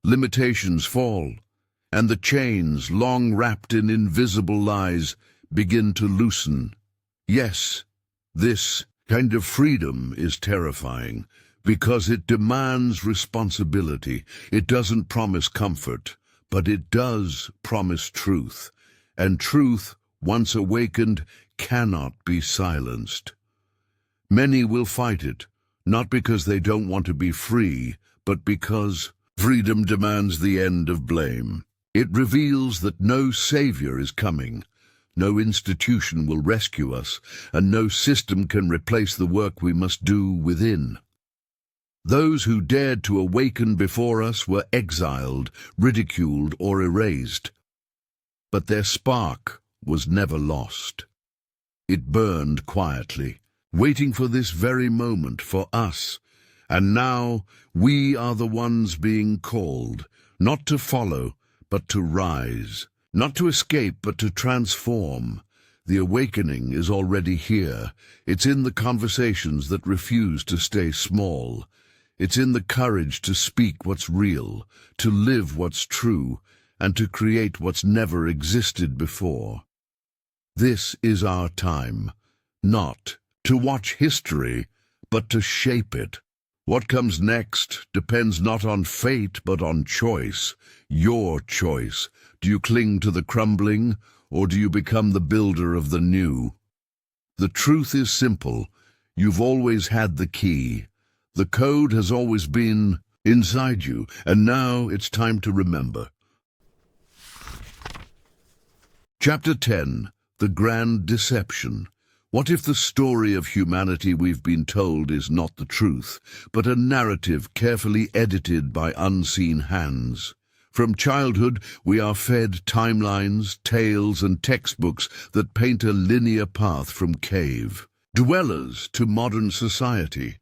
limitations fall, and the chains, long wrapped in invisible lies, begin to loosen. Yes, this kind of freedom is terrifying, because it demands responsibility. It doesn't promise comfort, but it does promise truth. And truth, once awakened, cannot be silenced. Many will fight it, not because they don't want to be free, but because freedom demands the end of blame. It reveals that no savior is coming. No institution will rescue us, and no system can replace the work we must do within. Those who dared to awaken before us were exiled, ridiculed, or erased. But their spark was never lost. It burned quietly, waiting for this very moment for us. And now we are the ones being called, not to follow, but to rise, not to escape, but to transform. The awakening is already here. It's in the conversations that refuse to stay small. It's in the courage to speak what's real, to live what's true, and to create what's never existed before. This is our time, not to watch history, but to shape it. What comes next depends not on fate, but on choice. Your choice. Do you cling to the crumbling, or do you become the builder of the new? The truth is simple. You've always had the key. The code has always been inside you, and now it's time to remember. Chapter 10. The Grand Deception. What if the story of humanity we've been told is not the truth, but a narrative carefully edited by unseen hands? From childhood, we are fed timelines, tales, and textbooks that paint a linear path from cave dwellers to modern society.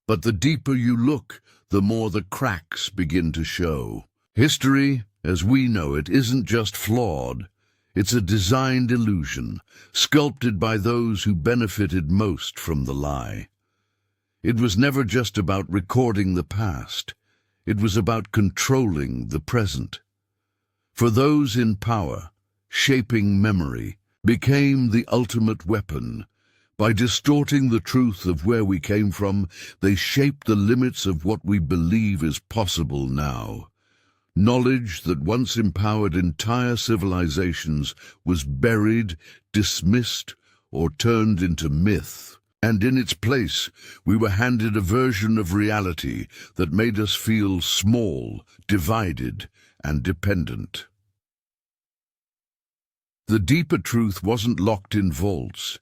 But the deeper you look, the more the cracks begin to show. History, as we know it, isn't just flawed. It's a designed illusion, sculpted by those who benefited most from the lie. It was never just about recording the past. It was about controlling the present. For those in power, shaping memory became the ultimate weapon. By distorting the truth of where we came from, they shaped the limits of what we believe is possible now. Knowledge that once empowered entire civilizations was buried, dismissed, or turned into myth. And in its place, we were handed a version of reality that made us feel small, divided, and dependent. The deeper truth wasn't locked in vaults.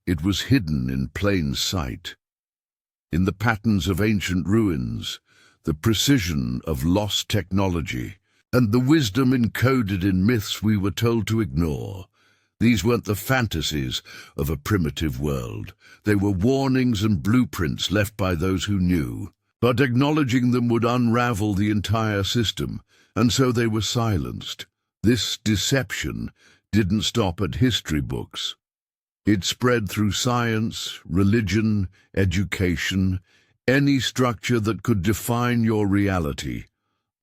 It was hidden in plain sight. In the patterns of ancient ruins, the precision of lost technology, and the wisdom encoded in myths we were told to ignore. These weren't the fantasies of a primitive world. They were warnings and blueprints left by those who knew. But acknowledging them would unravel the entire system, and so they were silenced. This deception didn't stop at history books. It spread through science, religion, education, any structure that could define your reality.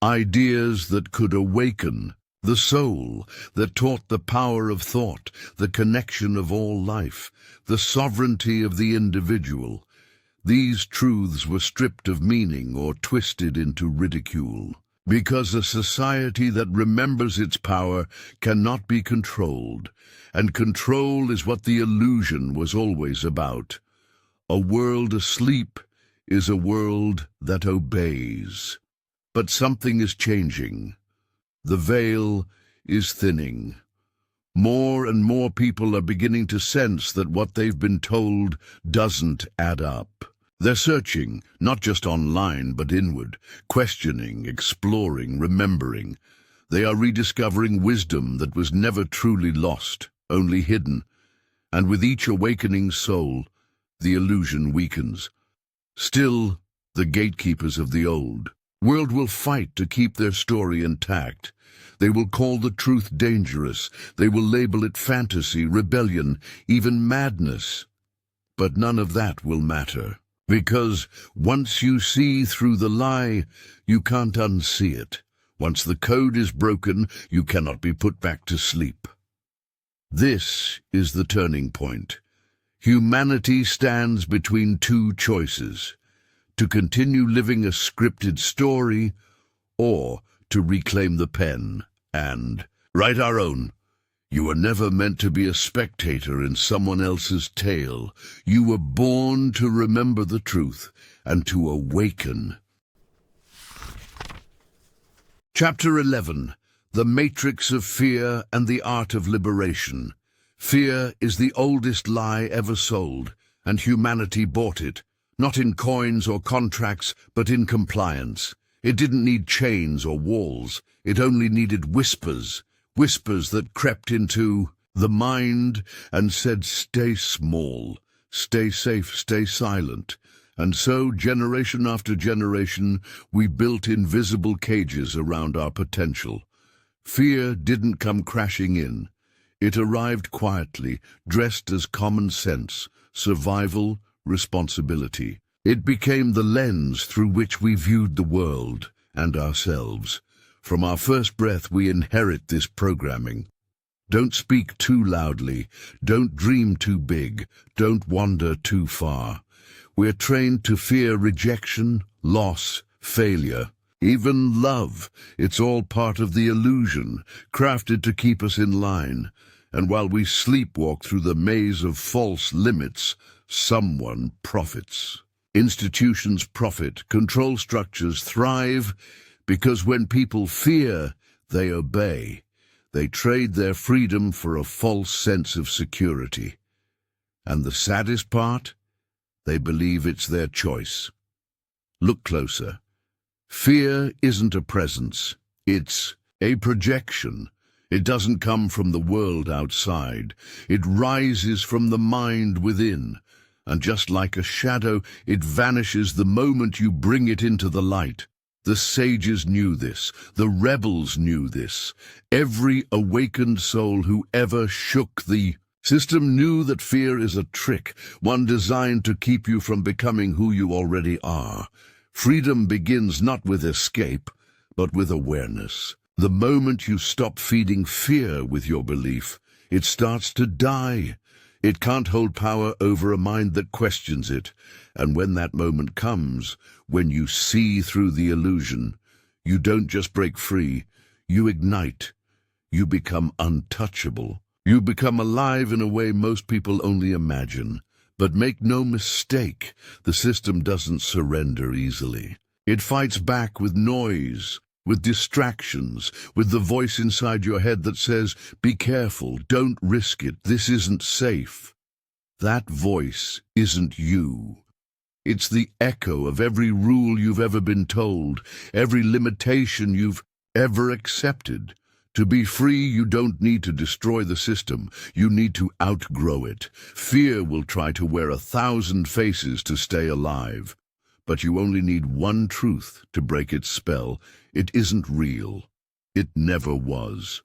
Ideas that could awaken the soul, that taught the power of thought, the connection of all life, the sovereignty of the individual. These truths were stripped of meaning or twisted into ridicule, because a society that remembers its power cannot be controlled, and control is what the illusion was always about. A world asleep is a world that obeys. But something is changing. The veil is thinning. More and more people are beginning to sense that what they've been told doesn't add up. They're searching, not just online, but inward, questioning, exploring, remembering. They are rediscovering wisdom that was never truly lost, only hidden. And with each awakening soul, the illusion weakens. Still, the gatekeepers of the old world will fight to keep their story intact. They will call the truth dangerous. They will label it fantasy, rebellion, even madness. But none of that will matter, because once you see through the lie, you can't unsee it. Once the code is broken, you cannot be put back to sleep. This is the turning point. Humanity stands between two choices: to continue living a scripted story, or to reclaim the pen and write our own. You were never meant to be a spectator in someone else's tale. You were born to remember the truth and to awaken. Chapter 11. The Matrix of Fear and the Art of Liberation. Fear is the oldest lie ever sold, and humanity bought it. Not in coins or contracts, but in compliance. It didn't need chains or walls. It only needed whispers. Whispers that crept into the mind and said, stay small, stay safe, stay silent. And so, generation after generation, we built invisible cages around our potential. Fear didn't come crashing in. It arrived quietly, dressed as common sense, survival, responsibility. It became the lens through which we viewed the world and ourselves. From our first breath, we inherit this programming. Don't speak too loudly. Don't dream too big. Don't wander too far. We're trained to fear rejection, loss, failure, even love. It's all part of the illusion, crafted to keep us in line. And while we sleepwalk through the maze of false limits, someone profits. Institutions profit, control structures thrive, because when people fear, they obey. They trade their freedom for a false sense of security. And the saddest part? They believe it's their choice. Look closer. Fear isn't a presence. It's a projection. It doesn't come from the world outside. It rises from the mind within. And just like a shadow, it vanishes the moment you bring it into the light. The sages knew this. The rebels knew this. Every awakened soul who ever shook the system knew that fear is a trick, one designed to keep you from becoming who you already are. Freedom begins not with escape, but with awareness. The moment you stop feeding fear with your belief, it starts to die. It can't hold power over a mind that questions it. And when that moment comes, when you see through the illusion, you don't just break free, you ignite. You become untouchable. You become alive in a way most people only imagine. But make no mistake, the system doesn't surrender easily. It fights back with noise, with distractions, with the voice inside your head that says, be careful, don't risk it, this isn't safe. That voice isn't you. It's the echo of every rule you've ever been told, every limitation you've ever accepted. To be free, you don't need to destroy the system. You need to outgrow it. Fear will try to wear 1,000 faces to stay alive. But you only need one truth to break its spell. It isn't real. It never was.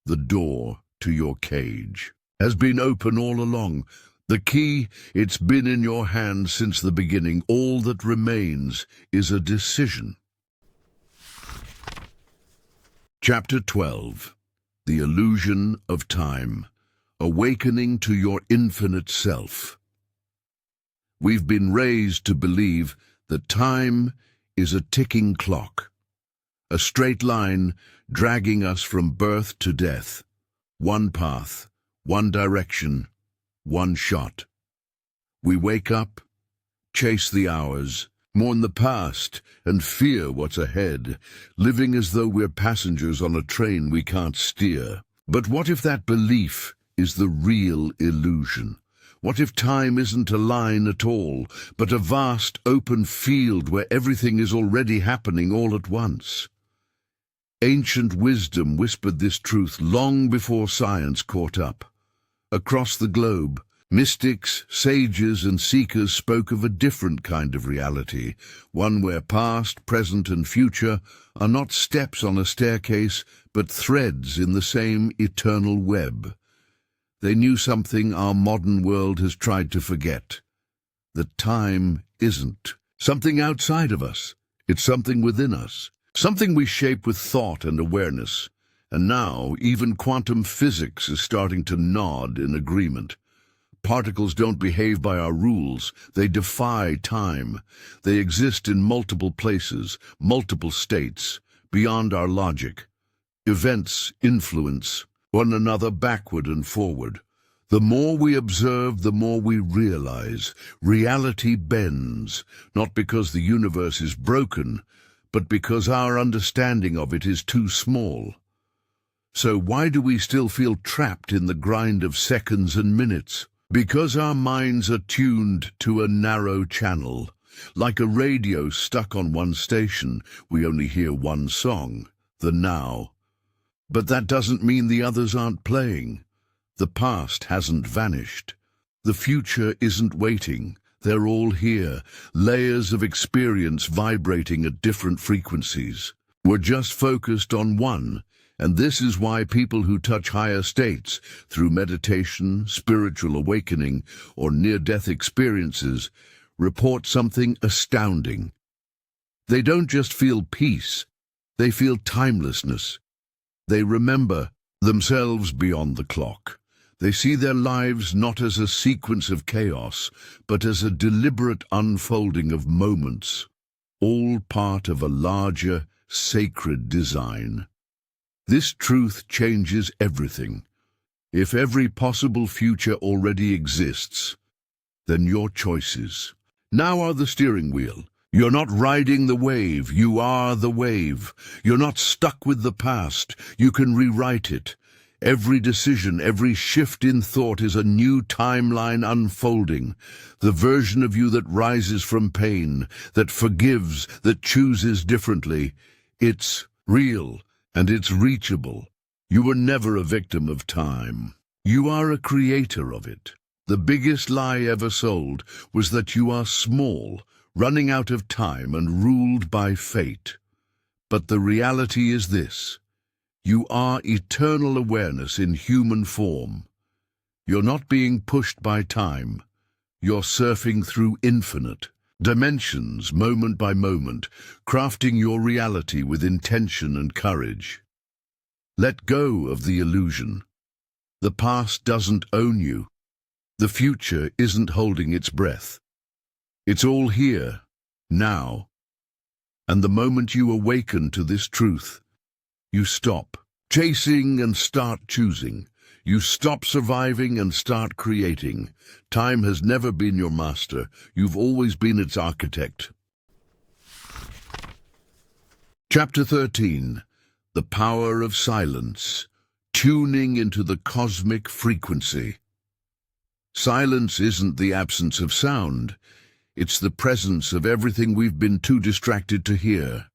The door to your cage has been open all along. The key, it's been in your hand since the beginning. All that remains is a decision. Chapter 12. The Illusion of Time. Awakening to your infinite self. We've been raised to believe that time is a ticking clock, a straight line dragging us from birth to death. One path, one direction, one shot. We wake up, chase the hours, mourn the past, and fear what's ahead, living as though we're passengers on a train we can't steer. But what if that belief is the real illusion? What if time isn't a line at all, but a vast open field where everything is already happening all at once? Ancient wisdom whispered this truth long before science caught up. Across the globe, mystics, sages, and seekers spoke of a different kind of reality, one where past, present, and future are not steps on a staircase, but threads in the same eternal web. They knew something our modern world has tried to forget. That time isn't something outside of us. It's something within us, something we shape with thought and awareness. And now, even quantum physics is starting to nod in agreement. Particles don't behave by our rules. They defy time. They exist in multiple places, multiple states, beyond our logic. Events influence one another backward and forward. The more we observe, the more we realize. Reality bends, not because the universe is broken, but because our understanding of it is too small. So why do we still feel trapped in the grind of seconds and minutes? Because our minds are tuned to a narrow channel. Like a radio stuck on one station, we only hear one song, the now. But that doesn't mean the others aren't playing. The past hasn't vanished. The future isn't waiting. They're all here, layers of experience vibrating at different frequencies. We're just focused on one, and this is why people who touch higher states through meditation, spiritual awakening, or near-death experiences report something astounding. They don't just feel peace, they feel timelessness. They remember themselves beyond the clock. They see their lives not as a sequence of chaos, but as a deliberate unfolding of moments, all part of a larger, sacred design. This truth changes everything. If every possible future already exists, then your choices now are the steering wheel. You're not riding the wave, you are the wave. You're not stuck with the past, you can rewrite it. Every decision, every shift in thought is a new timeline unfolding. The version of you that rises from pain, that forgives, that chooses differently. It's real and it's reachable. You were never a victim of time. You are a creator of it. The biggest lie ever sold was that you are small, running out of time and ruled by fate. But the reality is this: you are eternal awareness in human form. You're not being pushed by time. You're surfing through infinite dimensions, moment by moment, crafting your reality with intention and courage. Let go of the illusion. The past doesn't own you. The future isn't holding its breath. It's all here, now. And the moment you awaken to this truth, you stop chasing and start choosing. You stop surviving and start creating. Time has never been your master. You've always been its architect. Chapter 13. The Power of Silence. Tuning into the cosmic frequency. Silence isn't the absence of sound. It's the presence of everything we've been too distracted to hear.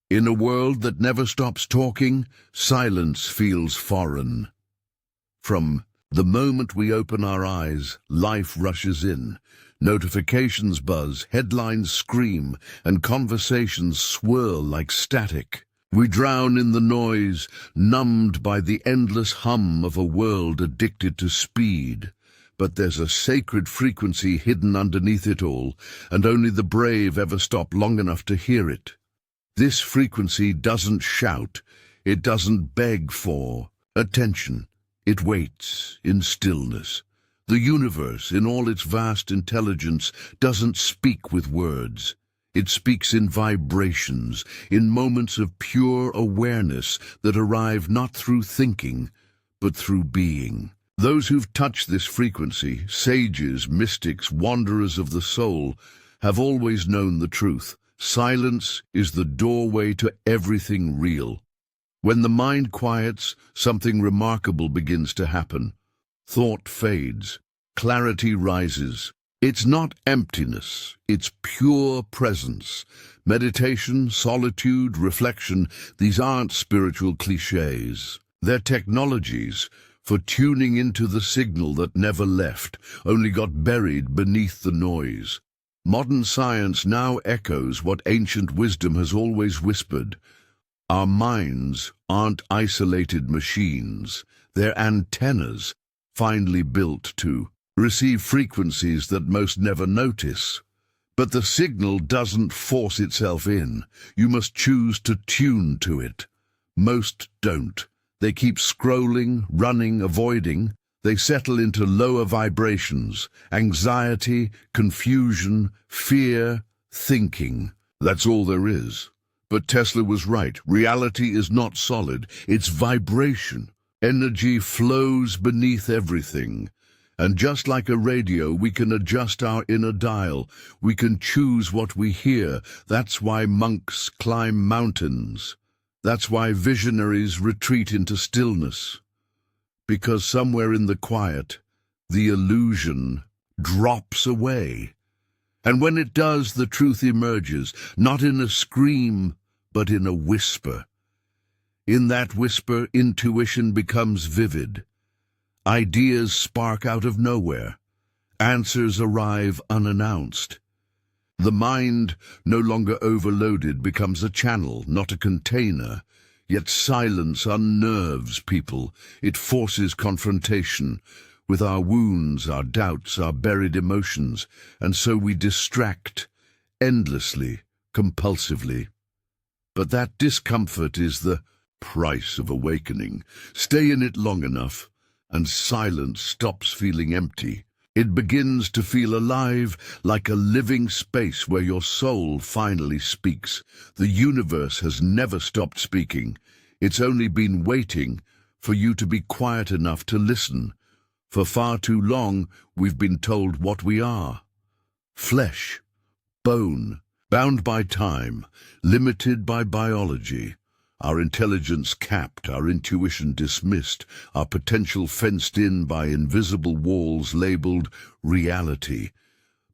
In a world that never stops talking, silence feels foreign. From the moment we open our eyes, life rushes in. Notifications buzz, headlines scream, and conversations swirl like static. We drown in the noise, numbed by the endless hum of a world addicted to speed. But there's a sacred frequency hidden underneath it all, and only the brave ever stop long enough to hear it. This frequency doesn't shout, it doesn't beg for attention. It waits in stillness. The universe, in all its vast intelligence, doesn't speak with words. It speaks in vibrations, in moments of pure awareness that arrive not through thinking, but through being. Those who've touched this frequency, sages, mystics, wanderers of the soul, have always known the truth. Silence is the doorway to everything real. When the mind quiets, something remarkable begins to happen. Thought fades, clarity rises. It's not emptiness, it's pure presence. Meditation, solitude, reflection, these aren't spiritual cliches. They're technologies for tuning into the signal that never left, only got buried beneath the noise. Modern science now echoes what ancient wisdom has always whispered. Our minds aren't isolated machines. They're antennas, finely built to receive frequencies that most never notice. But the signal doesn't force itself in. You must choose to tune to it. Most don't. They keep scrolling, running, avoiding. They settle into lower vibrations, anxiety, confusion, fear, thinking. That's all there is. But Tesla was right. Reality is not solid. It's vibration. Energy flows beneath everything. And just like a radio, we can adjust our inner dial. We can choose what we hear. That's why monks climb mountains. That's why visionaries retreat into stillness. Because somewhere in the quiet, the illusion drops away. And when it does, the truth emerges, not in a scream, but in a whisper. In that whisper, intuition becomes vivid. Ideas spark out of nowhere. Answers arrive unannounced. The mind, no longer overloaded, becomes a channel, not a container. Yet silence unnerves people. It forces confrontation with our wounds, our doubts, our buried emotions, and so we distract endlessly, compulsively. But that discomfort is the price of awakening. Stay in it long enough, and silence stops feeling empty. It begins to feel alive, like a living space where your soul finally speaks. The universe has never stopped speaking. It's only been waiting for you to be quiet enough to listen. For far too long, we've been told what we are. Flesh, bone, bound by time, limited by biology. Our intelligence capped, our intuition dismissed, our potential fenced in by invisible walls labeled reality.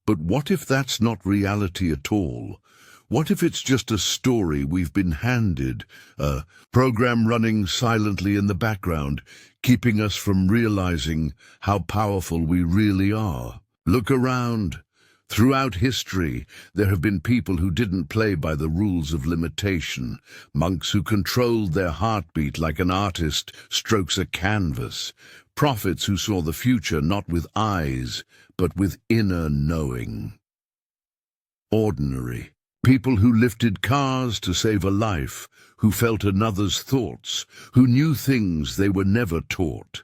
But what if that's not reality at all? What if it's just a story we've been handed, a program running silently in the background, keeping us from realizing how powerful we really are? Look around. Throughout history, there have been people who didn't play by the rules of limitation, monks who controlled their heartbeat like an artist strokes a canvas, prophets who saw the future not with eyes, but with inner knowing. Ordinary. People who lifted cars to save a life, who felt another's thoughts, who knew things they were never taught.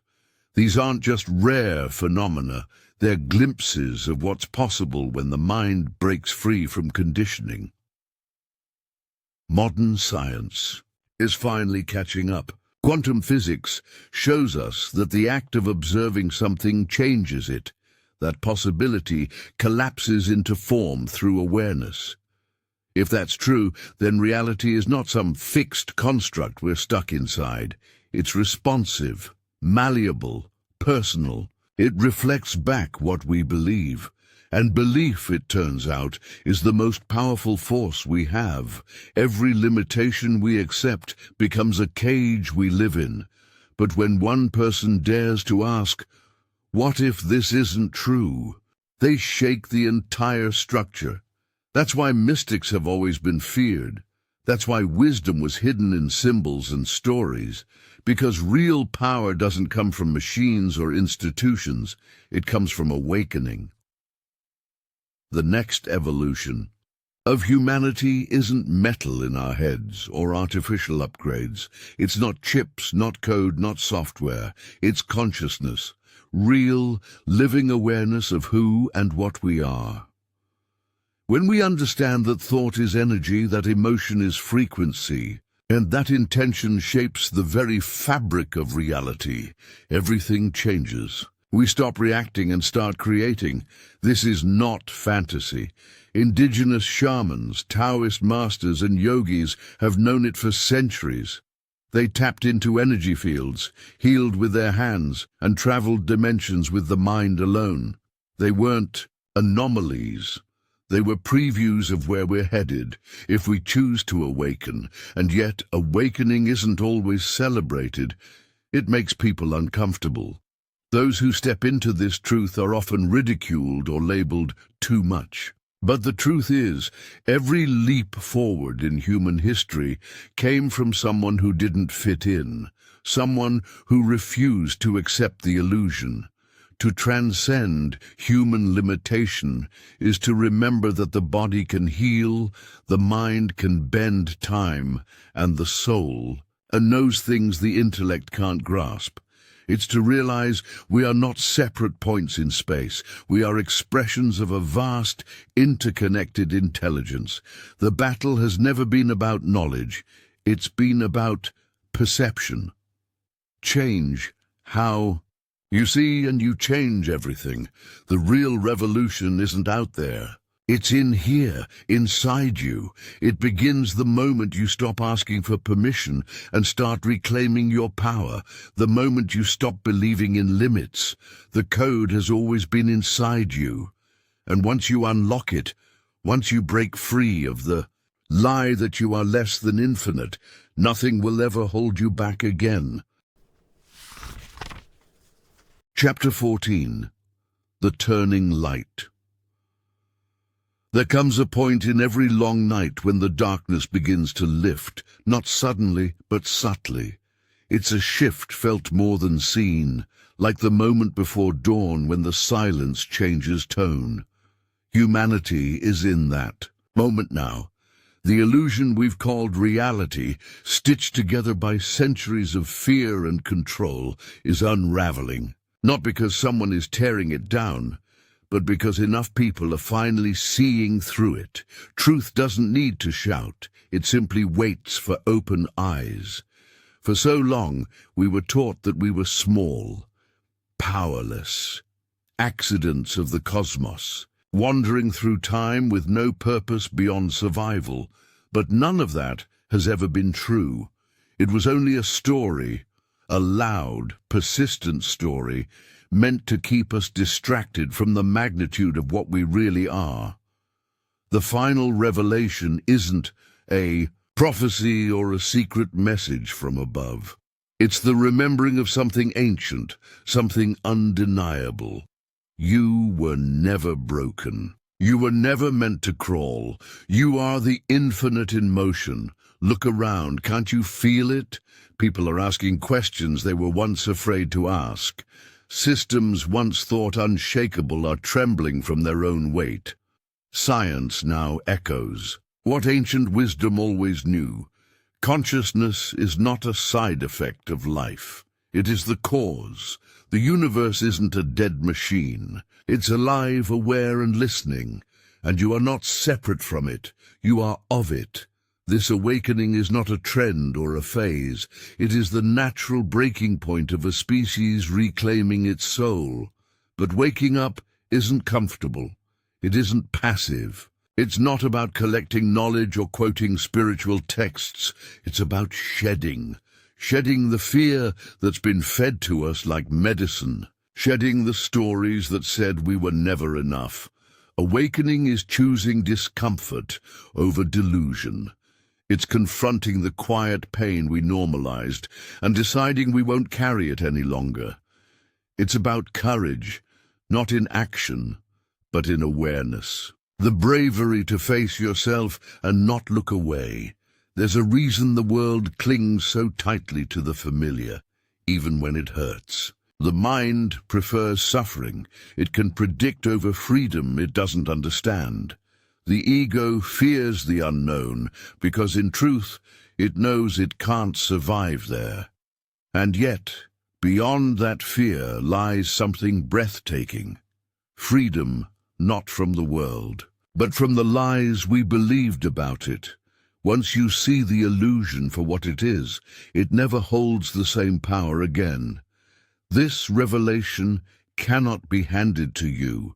These aren't just rare phenomena, they're glimpses of what's possible when the mind breaks free from conditioning. Modern science is finally catching up. Quantum physics shows us that the act of observing something changes it. That possibility collapses into form through awareness. If that's true, then reality is not some fixed construct we're stuck inside. It's responsive, malleable, personal. It reflects back what we believe. And belief, it turns out, is the most powerful force we have. Every limitation we accept becomes a cage we live in. But when one person dares to ask, "What if this isn't true?" they shake the entire structure. That's why mystics have always been feared. That's why wisdom was hidden in symbols and stories. Because real power doesn't come from machines or institutions. It comes from awakening. The next evolution of humanity isn't metal in our heads or artificial upgrades. It's not chips, not code, not software. It's consciousness, real, living awareness of who and what we are. When we understand that thought is energy, that emotion is frequency, and that intention shapes the very fabric of reality, everything changes. We stop reacting and start creating. This is not fantasy. Indigenous shamans, Taoist masters, and yogis have known it for centuries. They tapped into energy fields, healed with their hands, and traveled dimensions with the mind alone. They weren't anomalies. They were previews of where we're headed, if we choose to awaken. And yet, awakening isn't always celebrated. It makes people uncomfortable. Those who step into this truth are often ridiculed or labeled too much. But the truth is, every leap forward in human history came from someone who didn't fit in, someone who refused to accept the illusion. To transcend human limitation is to remember that the body can heal, the mind can bend time, and the soul knows things the intellect can't grasp. It's to realize we are not separate points in space. We are expressions of a vast, interconnected intelligence. The battle has never been about knowledge. It's been about perception. Change. How? You see, and you change everything. The real revolution isn't out there. It's in here, inside you. It begins the moment you stop asking for permission and start reclaiming your power, the moment you stop believing in limits. The code has always been inside you. And once you unlock it, once you break free of the lie that you are less than infinite, nothing will ever hold you back again. Chapter 14. The Turning Light. There comes a point in every long night when the darkness begins to lift, not suddenly, but subtly. It's a shift felt more than seen, like the moment before dawn when the silence changes tone. Humanity is in that moment now. The illusion we've called reality, stitched together by centuries of fear and control, is unraveling. Not because someone is tearing it down, but because enough people are finally seeing through it. Truth doesn't need to shout. It simply waits for open eyes. For so long, we were taught that we were small, powerless, accidents of the cosmos, wandering through time with no purpose beyond survival. But none of that has ever been true. It was only a story, a loud, persistent story, meant to keep us distracted from the magnitude of what we really are. The final revelation isn't a prophecy or a secret message from above. It's the remembering of something ancient, something undeniable. You were never broken. You were never meant to crawl. You are the infinite in motion. Look around. Can't you feel it? People are asking questions they were once afraid to ask. Systems once thought unshakable are trembling from their own weight. Science now echoes what ancient wisdom always knew. Consciousness is not a side effect of life. It is the cause. The universe isn't a dead machine. It's alive, aware, and listening. And you are not separate from it. You are of it. This awakening is not a trend or a phase. It is the natural breaking point of a species reclaiming its soul. But waking up isn't comfortable. It isn't passive. It's not about collecting knowledge or quoting spiritual texts. It's about shedding the fear that's been fed to us like medicine, shedding the stories that said we were never enough. Awakening is choosing discomfort over delusion. It's confronting the quiet pain we normalized and deciding we won't carry it any longer. It's about courage, not in action, but in awareness. The bravery to face yourself and not look away. There's a reason the world clings so tightly to the familiar, even when it hurts. The mind prefers suffering. It can predict over freedom it doesn't understand. The ego fears the unknown because, in truth, it knows it can't survive there. And yet, beyond that fear lies something breathtaking. Freedom, not from the world, but from the lies we believed about it. Once you see the illusion for what it is, it never holds the same power again. This revelation cannot be handed to you.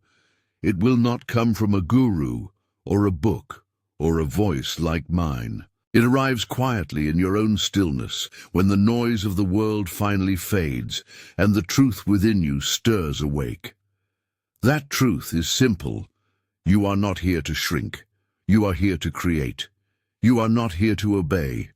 It will not come from a guru, or a book, or a voice like mine. It arrives quietly in your own stillness, when the noise of the world finally fades, and the truth within you stirs awake. That truth is simple. You are not here to shrink. You are here to create. You are not here to obey.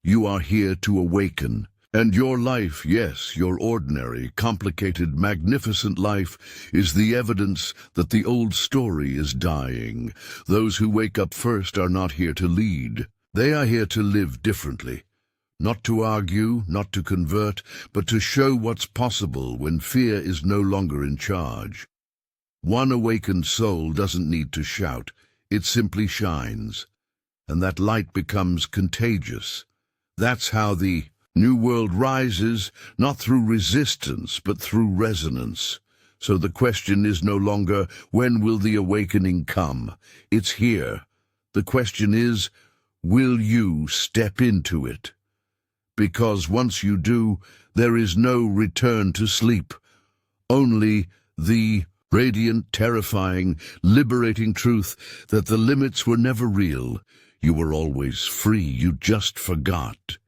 You are here to awaken. And your life, yes, your ordinary, complicated, magnificent life, is the evidence that the old story is dying. Those who wake up first are not here to lead. They are here to live differently. Not to argue, not to convert, but to show what's possible when fear is no longer in charge. One awakened soul doesn't need to shout. It simply shines. And that light becomes contagious. That's how the new world rises, not through resistance, but through resonance. So the question is no longer, when will the awakening come? It's here. The question is, will you step into it? Because once you do, there is no return to sleep. Only the radiant, terrifying, liberating truth that the limits were never real. You were always free, you just forgot.